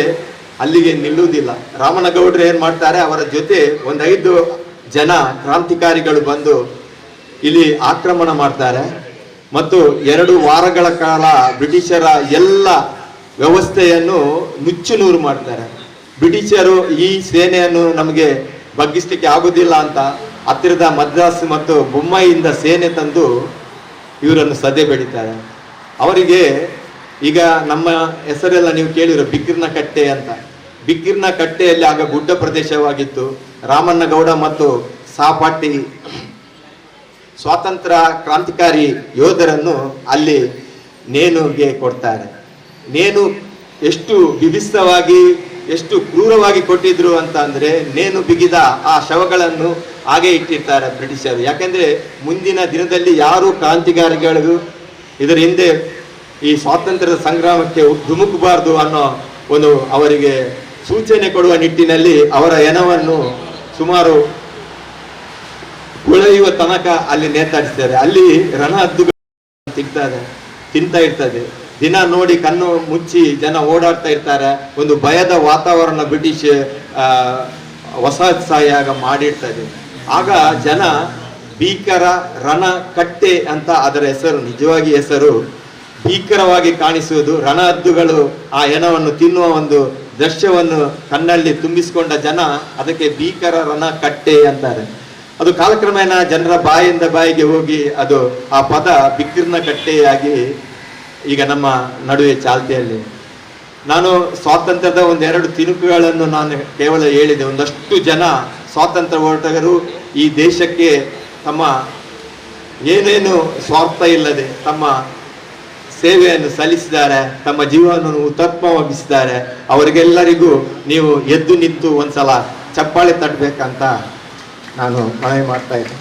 [SPEAKER 6] ಅಲ್ಲಿಗೆ ನಿಲ್ಲುವುದಿಲ್ಲ. ರಾಮನಗೌಡರು ಏನು ಮಾಡ್ತಾರೆ, ಅವರ ಜೊತೆ ಒಂದು 5 ಜನ ಕ್ರಾಂತಿಕಾರಿಗಳು ಬಂದು ಇಲ್ಲಿ ಆಕ್ರಮಣ ಮಾಡ್ತಾರೆ ಮತ್ತು 2 ವಾರಗಳ ಕಾಲ ಬ್ರಿಟಿಷರ ಎಲ್ಲ ವ್ಯವಸ್ಥೆಯನ್ನು ನುಚ್ಚುನೂರು ಮಾಡ್ತಾರೆ. ಬ್ರಿಟಿಷರು ಈ ಸೇನೆಯನ್ನು ನಮಗೆ ಬಗ್ಗಿಸ್ಲಿಕ್ಕೆ ಆಗುದಿಲ್ಲ ಅಂತ ಹತ್ತಿರದ ಮದ್ರಾಸ್ ಮತ್ತು ಬೊಂಬಾಯಿಯಿಂದ ಸೇನೆ ತಂದು ಇವರನ್ನು ಸದೆ ಬೆಳೀತಾರೆ. ಅವರಿಗೆ ಈಗ ನಮ್ಮ ಹೆಸರೆಲ್ಲ ನೀವು ಕೇಳಿರೋ ಬಿಕ್ಕಿರ್ನ ಕಟ್ಟೆ ಅಂತ. ಬಿಕ್ಕಿರ್ನ ಕಟ್ಟೆಯಲ್ಲಿ ಆಗ ಗುಡ್ಡ ಪ್ರದೇಶವಾಗಿತ್ತು. ರಾಮಣ್ಣಗೌಡ ಮತ್ತು ಸಾಪಾಟಿ ಸ್ವಾತಂತ್ರ್ಯ ಕ್ರಾಂತಿಕಾರಿ ಯೋಧರನ್ನು ಅಲ್ಲಿ ನೇಣುಗೆ ಕೊಡ್ತಾರೆ. ನೇಣು ಎಷ್ಟು ಬಿಭಿಸ್ತವಾಗಿ ಎಷ್ಟು ಕ್ರೂರವಾಗಿ ಕೊಟ್ಟಿದ್ರು ಅಂತ ಅಂದ್ರೆ, ನೇಣು ಬಿಗಿದ ಆ ಶವಗಳನ್ನು ಹಾಗೆ ಇಟ್ಟಿರ್ತಾರೆ ಬ್ರಿಟಿಷರು. ಯಾಕೆಂದ್ರೆ ಮುಂದಿನ ದಿನದಲ್ಲಿ ಯಾರು ಕ್ರಾಂತಿಕಾರಿಗಳಿಗೂ ಇದರ ಹಿಂದೆ ಈ ಸ್ವಾತಂತ್ರ್ಯದ ಸಂಗ್ರಾಮಕ್ಕೆ ಧುಮುಕಬಾರದು ಅನ್ನೋ ಒಂದು ಅವರಿಗೆ ಸೂಚನೆ ಕೊಡುವ ನಿಟ್ಟಿನಲ್ಲಿ ಅವರ ಹೆಣವನ್ನು ಸುಮಾರು ಕೊಳೆಯುವ ತನಕ ಅಲ್ಲಿ ನೇತಾಡಿಸ್ತಾರೆ. ಅಲ್ಲಿ ರಣ ಹದ್ದುಗಳು ತಿಂತಾ ಇರ್ತದೆ. ದಿನ ನೋಡಿ ಕಣ್ಣು ಮುಚ್ಚಿ ಜನ ಓಡಾಡ್ತಾ ಇರ್ತಾರೆ. ಒಂದು ಭಯದ ವಾತಾವರಣ ಬ್ರಿಟಿಷ್ ವಸಾಹತುಶಾಹಿಯಾಗ ಮಾಡಿರ್ತದೆ. ಆಗ ಜನ ಭೀಕರ ರಣ ಕಟ್ಟೆ ಅಂತ ಅದರ ಹೆಸರು, ನಿಜವಾಗಿ ಹೆಸರು ಭೀಕರವಾಗಿ ಕಾಣಿಸುವುದು. ರಣ ಹದ್ದುಗಳು ಆ ಹೆಣವನ್ನು ತಿನ್ನುವ ಒಂದು ದೃಶ್ಯವನ್ನು ಕಣ್ಣಲ್ಲಿ ತುಂಬಿಸಿಕೊಂಡ ಜನ ಅದಕ್ಕೆ ಭೀಕರ ರಣ ಕಟ್ಟೆ ಅಂತಾರೆ. ಅದು ಕಾಲಕ್ರಮೇಣ ಜನರ ಬಾಯಿಂದ ಬಾಯಿಗೆ ಹೋಗಿ ಅದು ಆ ಪದ ಬಿಕ್ಕಿರ್ನ ಕಟ್ಟೆಯಾಗಿ ಈಗ ನಮ್ಮ ನಡುವೆ ಚಾಲ್ತಿಯಲ್ಲಿ. ನಾನು ಸ್ವಾತಂತ್ರ್ಯದ 1-2 ತಿರುಕುಗಳನ್ನು ನಾನು ಕೇವಲ ಹೇಳಿದೆ. ಒಂದಷ್ಟು ಜನ ಸ್ವಾತಂತ್ರ್ಯ ಹೋರಾಟಗಾರರು ಈ ದೇಶಕ್ಕೆ ತಮ್ಮ ಏನೇನು ಸ್ವಾರ್ಥ ಇಲ್ಲದೆ ತಮ್ಮ ಸೇವೆಯನ್ನು ಸಲ್ಲಿಸಿದ್ದಾರೆ, ತಮ್ಮ ಜೀವನವನ್ನು ಹುತಾತ್ಮವಾಗಿಸಿದ್ದಾರೆ. ಅವರಿಗೆಲ್ಲರಿಗೂ ನೀವು ಎದ್ದು ನಿಂತು ಒಂದ್ಸಲ ಚಪ್ಪಾಳೆ ತಟ್ಟಬೇಕಂತ ನಾನು ಮನವಿ ಮಾಡ್ತಾ ಇದ್ದೆ.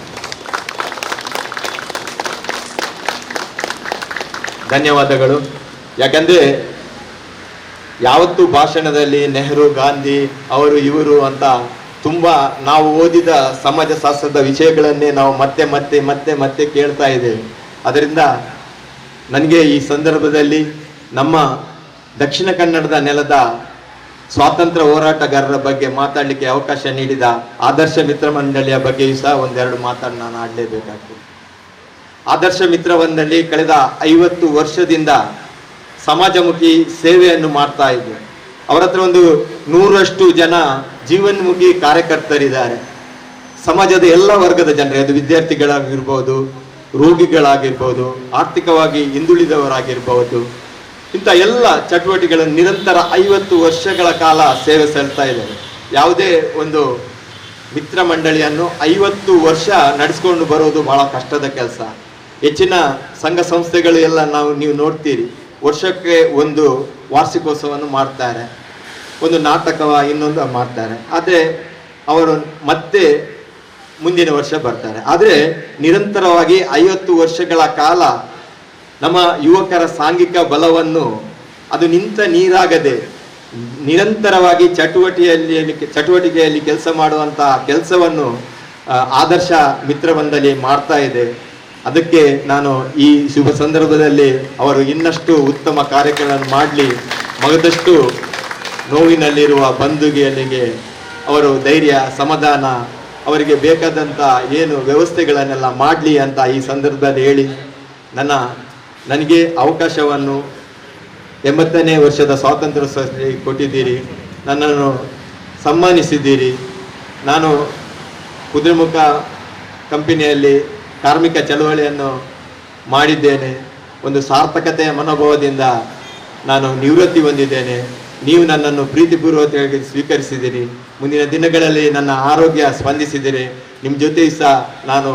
[SPEAKER 6] ಧನ್ಯವಾದಗಳು. ಯಾಕಂದ್ರೆ ಯಾವತ್ತು ಭಾಷಣದಲ್ಲಿ ನೆಹರು, ಗಾಂಧಿ, ಅವರು ಇವರು ಅಂತ ತುಂಬಾ ನಾವು ಓದಿದ ಸಮಾಜಶಾಸ್ತ್ರದ ವಿಷಯಗಳನ್ನೇ ನಾವು ಮತ್ತೆ ಮತ್ತೆ ಮತ್ತೆ ಮತ್ತೆ ಕೇಳ್ತಾ ಇದ್ದೇವೆ. ಅದರಿಂದ ನನಗೆ ಈ ಸಂದರ್ಭದಲ್ಲಿ ನಮ್ಮ ದಕ್ಷಿಣ ಕನ್ನಡದ ನೆಲದ ಸ್ವಾತಂತ್ರ್ಯ ಹೋರಾಟಗಾರರ ಬಗ್ಗೆ ಮಾತಾಡಲಿಕ್ಕೆ ಅವಕಾಶ ನೀಡಿದ ಆದರ್ಶ ಮಿತ್ರ ಮಂಡಳಿಯ ಬಗ್ಗೆಯೂ ಸಹ 1-2 ಮಾತನ್ನು ನಾನು ಆಡಲೇಬೇಕಾಗ್ತದೆ. ಆದರ್ಶ ಮಿತ್ರ ಮಂಡಳಿ ಕಳೆದ 50 ವರ್ಷದಿಂದ ಸಮಾಜಮುಖಿ ಸೇವೆಯನ್ನು ಮಾಡ್ತಾ ಇದ್ದರು. ಅವರ ಹತ್ರ ಒಂದು 100ರಷ್ಟು ಜನ ಜೀವನ್ಮುಖಿ ಕಾರ್ಯಕರ್ತರಿದ್ದಾರೆ. ಸಮಾಜದ ಎಲ್ಲ ವರ್ಗದ ಜನರು, ಅದು ವಿದ್ಯಾರ್ಥಿಗಳಾಗಿರ್ಬೋದು, ರೋಗಿಗಳಾಗಿರ್ಬೋದು, ಆರ್ಥಿಕವಾಗಿ ಹಿಂದುಳಿದವರಾಗಿರ್ಬೋದು, ಇಂಥ ಎಲ್ಲ ಚಟುವಟಿಕೆಗಳನ್ನು ನಿರಂತರ 50 ವರ್ಷಗಳ ಕಾಲ ಸೇವೆ ಸಲ್ಲಿಸ್ತಾ ಇದ್ದಾರೆ. ಯಾವುದೇ ಒಂದು ಮಿತ್ರ ಮಂಡಳಿಯನ್ನು 50 ವರ್ಷ ನಡೆಸ್ಕೊಂಡು ಬರೋದು ಬಹಳ ಕಷ್ಟದ ಕೆಲಸ. ಹೆಚ್ಚಿನ ಸಂಘ ಸಂಸ್ಥೆಗಳು ಎಲ್ಲ ನೀವು ನೋಡ್ತೀರಿ, ವರ್ಷಕ್ಕೆ ಒಂದು ವಾರ್ಷಿಕೋತ್ಸವವನ್ನು ಮಾಡ್ತಾರೆ, ಒಂದು ನಾಟಕವ ಇನ್ನೊಂದು ಮಾಡ್ತಾರೆ. ಆದರೆ ಅವರು ಮತ್ತೆ ಮುಂದಿನ ವರ್ಷ ಬರ್ತಾರೆ. ಆದರೆ ನಿರಂತರವಾಗಿ 50 ವರ್ಷಗಳ ಕಾಲ ನಮ್ಮ ಯುವಕರ ಸಾಂಘಿಕ ಬಲವನ್ನು ಅದು ನಿಂತ ನೀರಾಗದೆ ನಿರಂತರವಾಗಿ ಚಟುವಟಿಕೆಯಲ್ಲಿ ಕೆಲಸ ಮಾಡುವಂಥ ಕೆಲಸವನ್ನು ಆದರ್ಶ ಮಿತ್ರ ಮಂಡಳಿ ಮಾಡ್ತಾ ಇದೆ. ಅದಕ್ಕೆ ನಾನು ಈ ಶುಭ ಸಂದರ್ಭದಲ್ಲಿ ಅವರು ಇನ್ನಷ್ಟು ಉತ್ತಮ ಕಾರ್ಯಕ್ರಮಗಳನ್ನು ಮಾಡಲಿ, ಮಗದಷ್ಟು ನೋವಿನಲ್ಲಿರುವ ಬಂಧುಗಳಿಗೆ ಅವರು ಧೈರ್ಯ, ಸಮಾಧಾನ, ಅವರಿಗೆ ಬೇಕಾದಂಥ ಏನು ವ್ಯವಸ್ಥೆಗಳನ್ನೆಲ್ಲ ಮಾಡಲಿ ಅಂತ ಈ ಸಂದರ್ಭದಲ್ಲಿ ಹೇಳಿ ನನಗೆ ಅವಕಾಶವನ್ನು 80ನೇ ವರ್ಷದ ಸ್ವಾತಂತ್ರ್ಯ ಸಭೆ ಕೊಟ್ಟಿದ್ದೀರಿ, ನನ್ನನ್ನು ಸನ್ಮಾನಿಸಿದ್ದೀರಿ. ನಾನು ಕುದುರೆಮುಖ ಕಂಪನಿಯಲ್ಲಿ ಕಾರ್ಮಿಕ ಚಳವಳಿಯನ್ನು ಮಾಡಿದ್ದೇನೆ. ಒಂದು ಸಾರ್ಥಕತೆಯ ಮನೋಭಾವದಿಂದ ನಾನು ನಿವೃತ್ತಿ ಹೊಂದಿದ್ದೇನೆ. ನೀವು ನನ್ನನ್ನು ಪ್ರೀತಿಪೂರ್ವಕವಾಗಿ ಸ್ವೀಕರಿಸಿದ್ದೀರಿ. ಮುಂದಿನ ದಿನಗಳಲ್ಲಿ ನನ್ನ ಆರೋಗ್ಯ ಸ್ಪಂದಿಸಿದ್ದೀರಿ. ನಿಮ್ಮ ಜೊತೆ ಸಹ ನಾನು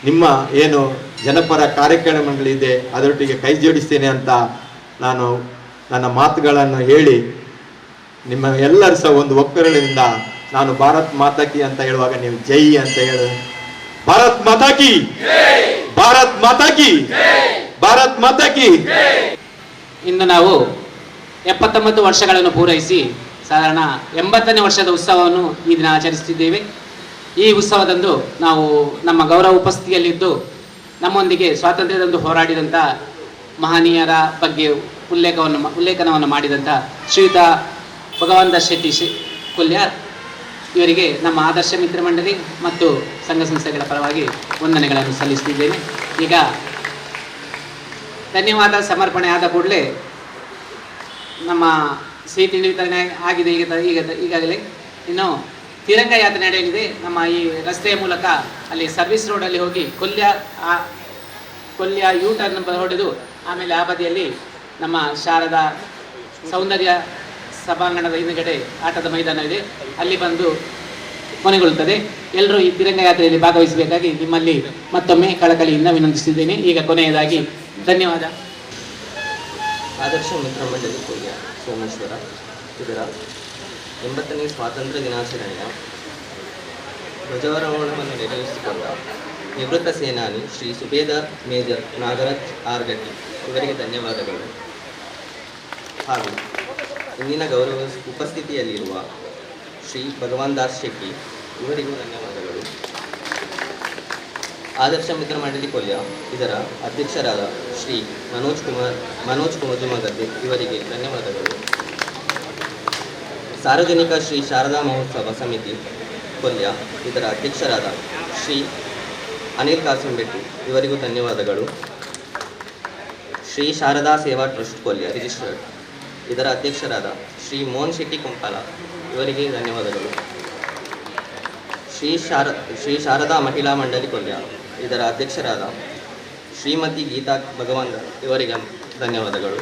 [SPEAKER 6] ನಿಮ್ಮ ಏನು ಜನಪರ ಕಾರ್ಯಕ್ರಮಗಳಿದೆ ಅದರೊಟ್ಟಿಗೆ ಕೈ ಜೋಡಿಸ್ತೇನೆ ಅಂತ ನಾನು ನನ್ನ ಮಾತುಗಳನ್ನು ಹೇಳಿ ನಿಮ್ಮ ಎಲ್ಲರೂ ಸಹ ಒಂದು ಒಕ್ಕರಳಿಂದ ನಾನು ಭಾರತ್ ಮಾತಾ ಕಿ ಅಂತ ಹೇಳುವಾಗ ನೀವು ಜೈ ಅಂತ ಹೇಳು. ಭಾರತ್ ಮಾತಾ ಕಿ, ಭಾರತ್ ಮಾತಾ ಕಿ, ಭಾರತ್ ಮಾತಾ ಕಿ.
[SPEAKER 1] ಇಂದು ನಾವು 79 ವರ್ಷಗಳನ್ನು ಪೂರೈಸಿ ಸಾಧಾರಣ 80ನೇ ವರ್ಷದ ಉತ್ಸವವನ್ನು ಈ ದಿನ ಆಚರಿಸುತ್ತಿದ್ದೇವೆ. ಈ ಉತ್ಸವದಂದು ನಾವು ನಮ್ಮ ಗೌರವ ಉಪಸ್ಥಿತಿಯಲ್ಲಿದ್ದು ನಮ್ಮೊಂದಿಗೆ ಸ್ವಾತಂತ್ರ್ಯದಂದು ಹೋರಾಡಿದಂಥ ಮಹನೀಯರ ಬಗ್ಗೆ ಉಲ್ಲೇಖನವನ್ನು ಮಾಡಿದಂಥ ಶ್ರೀಯುತ ಭಗವಂತ ಶೆಟ್ಟಿ ಕೊಲ್ಯ ಇವರಿಗೆ ನಮ್ಮ ಆದರ್ಶ ಮಿತ್ರ ಮಂಡಳಿ ಮತ್ತು ಸಂಘ ಸಂಸ್ಥೆಗಳ ಪರವಾಗಿ ವಂದನೆಗಳನ್ನು ಸಲ್ಲಿಸುತ್ತಿದ್ದೇನೆ. ಈಗ ಧನ್ಯವಾದ ಸಮರ್ಪಣೆ ಆದ ಕೂಡಲೇ ನಮ್ಮ ಸಿಹಿ ತಿಂಡಿ ವಿತರಣೆ ಆಗಿದೆ. ಈಗಾಗಲೇ ಇನ್ನು ತಿರಂಗ ಯಾತ್ರೆ ನಡೆಯಲಿದೆ. ನಮ್ಮ ಈ ರಸ್ತೆಯ ಮೂಲಕ ಅಲ್ಲಿ ಸರ್ವಿಸ್ ರೋಡಲ್ಲಿ ಹೋಗಿ ಕೊಲ್ಯ ಯೂ ಟರ್ನ್ ಹೊಡೆದು ಆಮೇಲೆ ಆ ಬದಿಯಲ್ಲಿ ನಮ್ಮ ಶಾರದಾ ಸೌಂದರ್ಯ ಸಭಾಂಗಣದ ಹಿಂದುಗಡೆ ಆಟದ ಮೈದಾನವಿದೆ, ಅಲ್ಲಿ ಬಂದು ಕೊನೆಗೊಳ್ಳುತ್ತದೆ. ಎಲ್ಲರೂ ಈ ತಿರಂಗ ಯಾತ್ರೆಯಲ್ಲಿ ಭಾಗವಹಿಸಬೇಕಾಗಿ ನಿಮ್ಮಲ್ಲಿ ಮತ್ತೊಮ್ಮೆ ಕಳಕಳಿಯಿಂದ ವಿನಂತಿಸಿದ್ದೇನೆ. ಈಗ ಕೊನೆಯದಾಗಿ ಧನ್ಯವಾದ.
[SPEAKER 3] ಆದರ್ಶ ಮಿತ್ರ ಮಂಡಳಿ ಕೊಲ್ಯ ಸೋಮೇಶ್ವರ ಇದರ 80ನೇ ಸ್ವಾತಂತ್ರ್ಯ ದಿನಾಚರಣೆಯ ಧ್ವಜಾರೋಹಣವನ್ನು ನೆರವೇರಿಸಿಕೊಂಡ ನಿವೃತ್ತ ಸೇನಾನಿ ಶ್ರೀ ಸುಬೇದಾರ್ ಮೇಜರ್ ನಾಗರಾಜ್ ಆರ್ ಗಟ್ಟಿ ಇವರಿಗೆ ಧನ್ಯವಾದಗಳು. ಹಾಗೂ ಇಂದಿನ ಗೌರವ ಉಪಸ್ಥಿತಿಯಲ್ಲಿರುವ ಶ್ರೀ ಭಗವಾನ್ ದಾಸ್ ಶೆಟ್ಟಿ ಇವರಿಗೂ ಧನ್ಯವಾದಗಳು. ಆದರ್ಶ ಮಿತ್ರ ಮಂಡಳಿ ಕೊಲ್ಯ ಇದರ ಅಧ್ಯಕ್ಷರಾದ ಶ್ರೀ ಮನೋಜ್ ಕುಮಜುಮಗದ್ದೆ ಇವರಿಗೆ ಧನ್ಯವಾದಗಳು. ಸಾರ್ವಜನಿಕ ಶ್ರೀ ಶಾರದಾ ಮಹೋತ್ಸವ ಸಮಿತಿ ಕೊಲ್ಯ ಇದರ ಅಧ್ಯಕ್ಷರಾದ ಶ್ರೀ ಅನಿಲ್ ಕಾಸಿಂಬೆಟ್ಟಿ ಇವರಿಗೂ ಧನ್ಯವಾದಗಳು. ಶ್ರೀ ಶಾರದಾ ಸೇವಾ ಟ್ರಸ್ಟ್ ಕೊಲ್ಯ ರಿಜಿಸ್ಟರ್ಡ್ ಇದರ ಅಧ್ಯಕ್ಷರಾದ ಶ್ರೀ ಮೋಹನ್ ಶೆಟ್ಟಿ ಕೊಂಪಾಲ ಇವರಿಗೆ ಧನ್ಯವಾದಗಳು. ಶ್ರೀ ಶಾರದಾ ಮಹಿಳಾ ಮಂಡಳಿ ಕೊಲ್ಯ ಇದರ ಅಧ್ಯಕ್ಷರಾದ ಶ್ರೀಮತಿ ಗೀತಾ ಭಗವಂತ ಇವರಿಗೆ ಧನ್ಯವಾದಗಳು.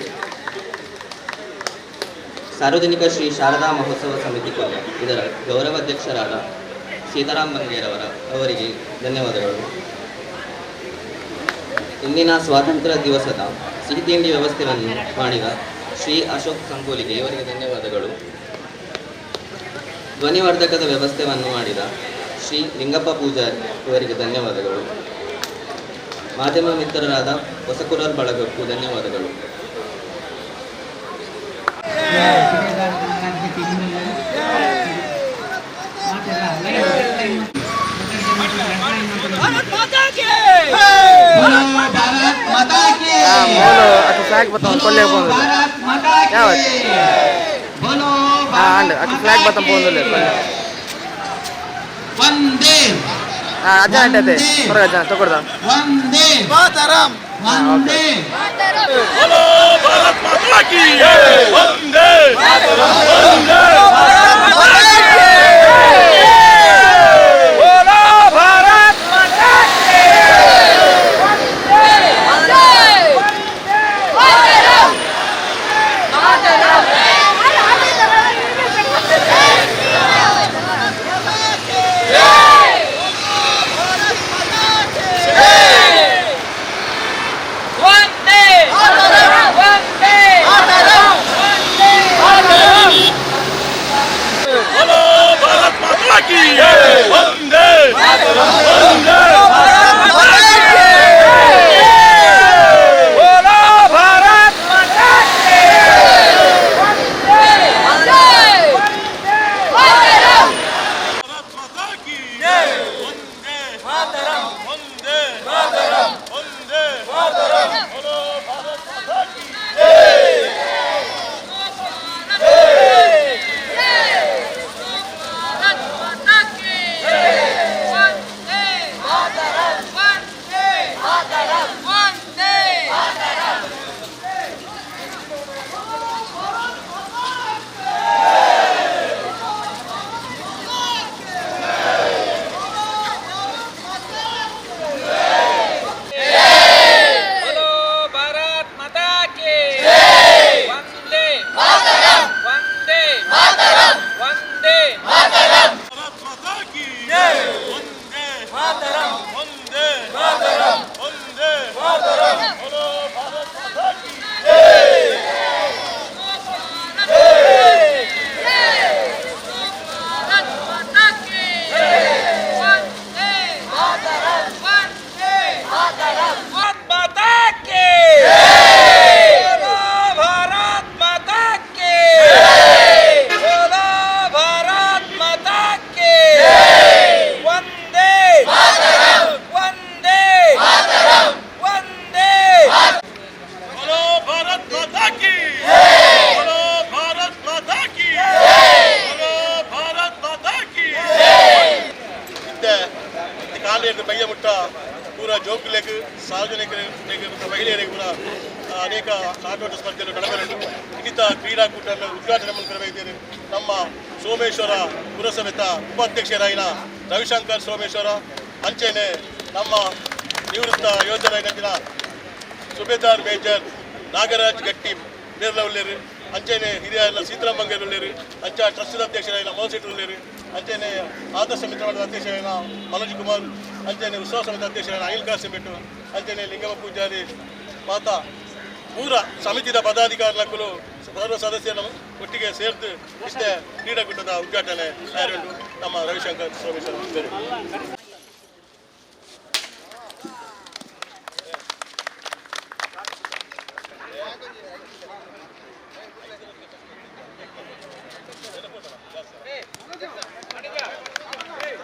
[SPEAKER 3] ಸಾರ್ವಜನಿಕ ಶ್ರೀ ಶಾರದಾ ಮಹೋತ್ಸವ ಸಮಿತಿ ಕೊಲ್ಯ ಇದರ ಗೌರವ ಅಧ್ಯಕ್ಷರಾದ ಸೀತಾರಾಮ್ ಬಂಗೇರವರ ಅವರಿಗೆ ಧನ್ಯವಾದಗಳು. ಇಂದಿನ ಸ್ವಾತಂತ್ರ್ಯ ದಿವಸದ ಸಿಹಿ ತಿಂಡಿ ವ್ಯವಸ್ಥೆಯನ್ನು ಮಾಡಿದ ಶ್ರೀ ಅಶೋಕ್ ಸಂಕೋಲಿಗೆ ಇವರಿಗೆ ಧನ್ಯವಾದಗಳು. ಧ್ವನಿವರ್ಧಕದ ವ್ಯವಸ್ಥೆಯನ್ನು ಮಾಡಿದ ಶ್ರೀ ಲಿಂಗಪ್ಪ ಪೂಜಾರಿ ಇವರಿಗೆ ಧನ್ಯವಾದಗಳು. ಮಾಧ್ಯಮ ಮಿತ್ರರಾದ ಹೊಸಕುರಲ್ ಬಳಗಕ್ಕೂ ಧನ್ಯವಾದಗಳು.
[SPEAKER 7] फ्लैग बताओ कोल्ले बोल क्या अंड अट फ्लैग बताओ बोल
[SPEAKER 1] वंदे
[SPEAKER 7] अज्जा अंटे त्वरगा अज्जा तगोडदा
[SPEAKER 1] वंदे मातरम वंदे
[SPEAKER 8] बोलो भारत माता की वंदे मातरम वंदे
[SPEAKER 5] ಸಾರ್ವಜನಿಕ ಮಹಿಳೆಯರಿಗೆ ಕೂಡ ಅನೇಕ ಆಟೋಟ ಸ್ಪರ್ಧೆಗಳು ನಡೆಬರಲು ಇನ್ನಿತ ಕ್ರೀಡಾಕೂಟವನ್ನು ಉದ್ಘಾಟನೆ ಮಾಡಬೇಕಿದ್ದೇನೆ. ನಮ್ಮ ಸೋಮೇಶ್ವರ ಪುರಸಭೆತ ಉಪಾಧ್ಯಕ್ಷರಾಯಿನ ರವಿಶಂಕರ್ ಸೋಮೇಶ್ವರ, ಅಂಚೆನೆ ನಮ್ಮ ನಿವೃತ್ತ ಯೋಜನೆಯ ಸುಬೇದಾರ್ ಮೇಜರ್ ನಾಗರಾಜ್ ಗಟ್ಟಿ ನೇರ್ಲವುಳ್ಳೇರು, ಅಂಚೆನೆ ಹಿರಿಯ ಸೀತಾರಾಮ್ ಬಂಗೇರುಳ್ಳೇರು, ಅಂಚ ಟ್ರಸ್ಟದ ಅಧ್ಯಕ್ಷರಾಯಿನ ಮೋಸಿಟ್ ಉಳ್ಳೇರು, ಅಂಚೆನೆ ಆದರ್ಶ ಮಿತ್ರ ಮಂಡಲದ ಅಧ್ಯಕ್ಷರಾಯಿನ ಮನೋಜ್ ಕುಮಾರ್, ಅಂಚೆನೆ ಉತ್ಸವ ಸಮಿತಿ ಅಧ್ಯಕ್ಷರಾಯಿನ ಅನಿಲ್ ಕಾಸಿಂ ಬೆಟ್ಟು, ಅಂಚೆನೆ ಲಿಂಗಮ ಪೂಜಾರಿ ಮಾತಾ ಪೂರ ಸಮಿತಿದ ಪದಾಧಿಕಾರಿಗಳು ಸರ್ವ ಸದಸ್ಯರು ಒಟ್ಟಿಗೆ ಸೇರ್ದು ಇಷ್ಟೇ ಕ್ರೀಡಾಕೂಟದ ಉದ್ಘಾಟನೆ ನಮ್ಮ ರವಿಶಂಕರ್ ಸೋಮೇಶ್ವರ.